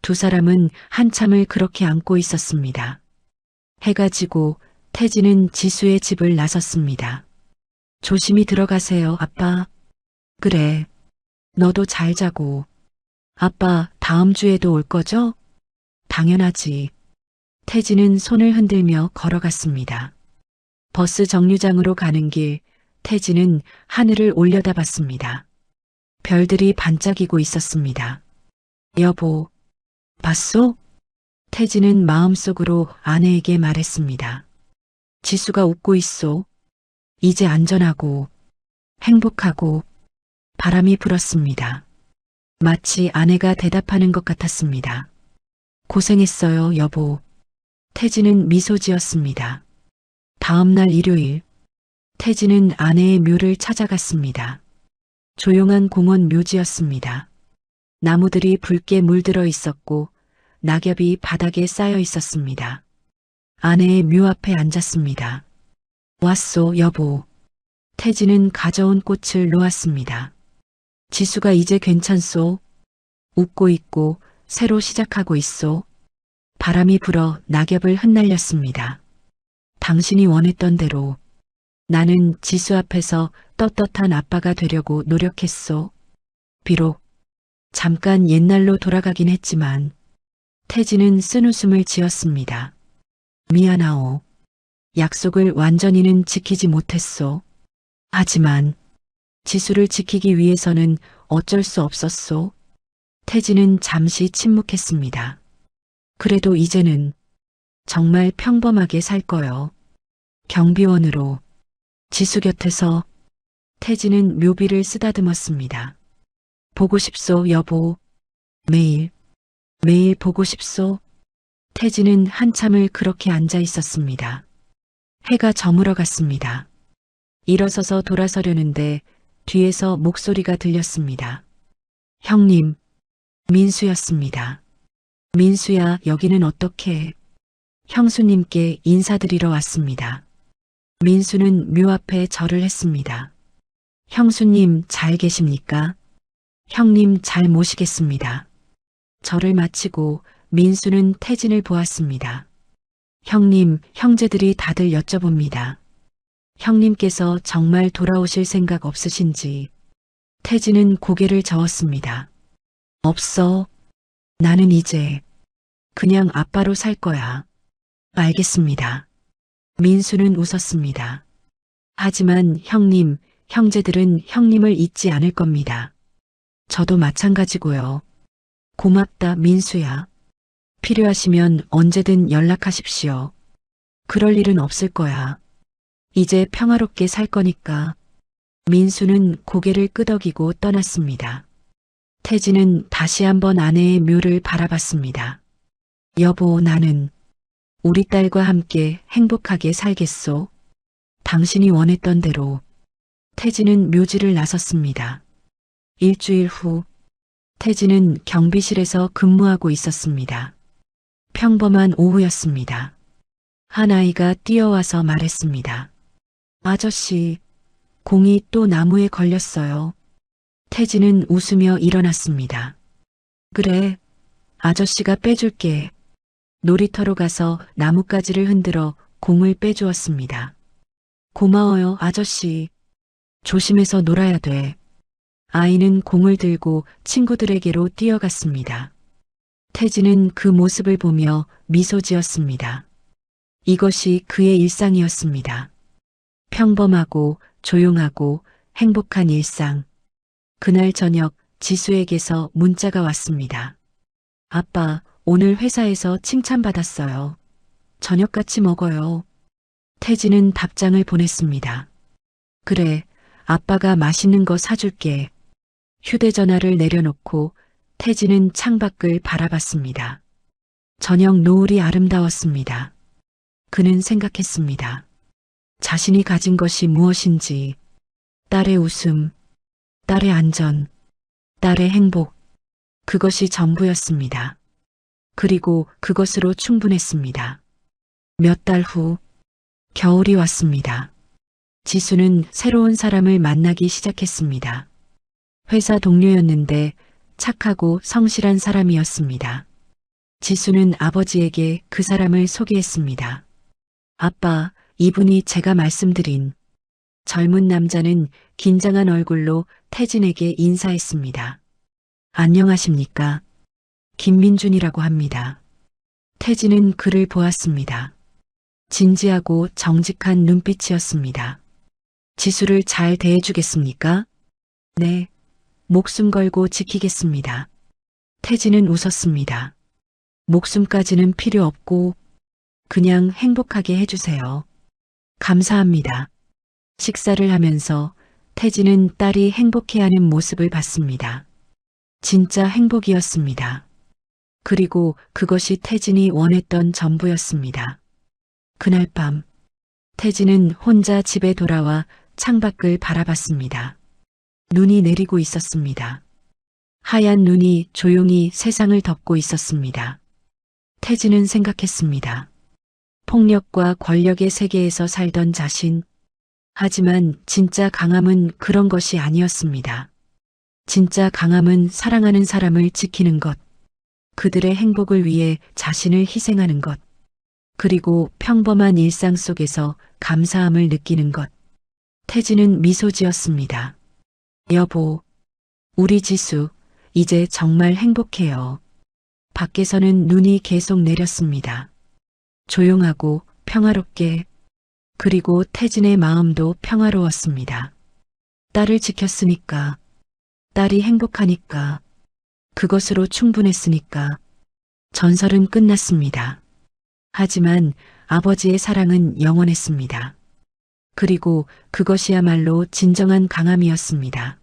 두 사람은 한참을 그렇게 안고 있었습니다. 해가 지고 태진은 지수의 집을 나섰습니다. 조심히 들어가세요, 아빠. 그래. 너도 잘 자고. 아빠, 다음 주에도 올 거죠? 당연하지. 태진은 손을 흔들며 걸어갔습니다. 버스 정류장으로 가는 길, 태진은 하늘을 올려다봤습니다. 별들이 반짝이고 있었습니다. 여보, 봤소? 태진은 마음속으로 아내에게 말했습니다. 지수가 웃고 있소. 이제 안전하고 행복하고. 바람이 불었습니다. 마치 아내가 대답하는 것 같았습니다. 고생했어요, 여보. 태진은 미소 지었습니다. 다음 날 일요일, 태진은 아내의 묘를 찾아갔습니다. 조용한 공원 묘지였습니다. 나무들이 붉게 물들어 있었고 낙엽이 바닥에 쌓여 있었습니다. 아내의 묘 앞에 앉았습니다. 왔소, 여보. 태진은 가져온 꽃을 놓았습니다. 지수가 이제 괜찮소. 웃고 있고 새로 시작하고 있소. 바람이 불어 낙엽을 흩날렸습니다. 당신이 원했던 대로 나는 지수 앞에서 떳떳한 아빠가 되려고 노력했소. 비록 잠깐 옛날로 돌아가긴 했지만. 태진은 쓴웃음을 지었습니다. 미안하오. 약속을 완전히는 지키지 못했소. 하지만 지수를 지키기 위해서는 어쩔 수 없었소. 태진은 잠시 침묵했습니다. 그래도 이제는 정말 평범하게 살 거요. 경비원으로. 지수 곁에서. 태진은 묘비를 쓰다듬었습니다. 보고 싶소, 여보. 매일 보고 싶소. 태진은 한참을 그렇게 앉아 있었습니다. 해가 저물어 갔습니다. 일어서서 돌아서려는데 뒤에서 목소리가 들렸습니다. 형님, 민수였습니다. 민수야, 여기는 어떻게? 형수님께 인사드리러 왔습니다. 민수는 묘 앞에 절을 했습니다. 형수님 잘 계십니까? 형님 잘 모시겠습니다. 절을 마치고 민수는 태진을 보았습니다. 형님, 형제들이 다들 여쭤봅니다. 형님께서 정말 돌아오실 생각 없으신지. 태진은 고개를 저었습니다. 없어. 나는 이제 그냥 아빠로 살 거야. 알겠습니다. 민수는 웃었습니다. 하지만 형님, 형제들은 형님을 잊지 않을 겁니다. 저도 마찬가지고요. 고맙다, 민수야. 필요하시면 언제든 연락하십시오. 그럴 일은 없을 거야. 이제 평화롭게 살 거니까. 민수는 고개를 끄덕이고 떠났습니다. 태진은 다시 한번 아내의 묘를 바라봤습니다. 여보, 나는 우리 딸과 함께 행복하게 살겠소. 당신이 원했던 대로. 태진은 묘지를 나섰습니다. 일주일 후, 태진은 경비실에서 근무하고 있었습니다. 평범한 오후였습니다. 한 아이가 뛰어와서 말했습니다. 아저씨, 공이 또 나무에 걸렸어요. 태진은 웃으며 일어났습니다. 그래, 아저씨가 빼줄게. 놀이터로 가서 나뭇가지를 흔들어 공을 빼주었습니다. 고마워요, 아저씨. 조심해서 놀아야 돼. 아이는 공을 들고 친구들에게로 뛰어갔습니다. 태진은 그 모습을 보며 미소 지었습니다. 이것이 그의 일상이었습니다. 평범하고 조용하고 행복한 일상. 그날 저녁 지수에게서 문자가 왔습니다. 아빠, 오늘 회사에서 칭찬받았어요. 저녁 같이 먹어요. 태진은 답장을 보냈습니다. 그래, 아빠가 맛있는 거 사줄게. 휴대전화를 내려놓고 태진은 창밖을 바라봤습니다. 저녁 노을이 아름다웠습니다. 그는 생각했습니다. 자신이 가진 것이 무엇인지, 딸의 웃음, 딸의 안전, 딸의 행복, 그것이 전부였습니다. 그리고 그것으로 충분했습니다. 몇 달 후, 겨울이 왔습니다. 지수는 새로운 사람을 만나기 시작했습니다. 회사 동료였는데 착하고 성실한 사람이었습니다. 지수는 아버지에게 그 사람을 소개했습니다. 아빠, 이분이 제가 말씀드린. 젊은 남자는 긴장한 얼굴로 태진에게 인사했습니다. 안녕하십니까? 김민준이라고 합니다. 태진은 그를 보았습니다. 진지하고 정직한 눈빛이었습니다. 지수를 잘 대해주겠습니까? 네, 목숨 걸고 지키겠습니다. 태진은 웃었습니다. 목숨까지는 필요 없고 그냥 행복하게 해주세요. 감사합니다. 식사를 하면서 태진은 딸이 행복해하는 모습을 봤습니다. 진짜 행복이었습니다. 그리고 그것이 태진이 원했던 전부였습니다. 그날 밤, 태진은 혼자 집에 돌아와 창밖을 바라봤습니다. 눈이 내리고 있었습니다. 하얀 눈이 조용히 세상을 덮고 있었습니다. 태진은 생각했습니다. 폭력과 권력의 세계에서 살던 자신. 하지만 진짜 강함은 그런 것이 아니었습니다. 진짜 강함은 사랑하는 사람을 지키는 것, 그들의 행복을 위해 자신을 희생하는 것, 그리고 평범한 일상 속에서 감사함을 느끼는 것. 태진은 미소 지었습니다. 여보, 우리 지수, 이제 정말 행복해요. 밖에서는 눈이 계속 내렸습니다. 조용하고 평화롭게. 그리고 태진의 마음도 평화로웠습니다. 딸을 지켰으니까, 딸이 행복하니까, 그것으로 충분했으니까. 전설은 끝났습니다. 하지만 아버지의 사랑은 영원했습니다. 그리고 그것이야말로 진정한 강함이었습니다.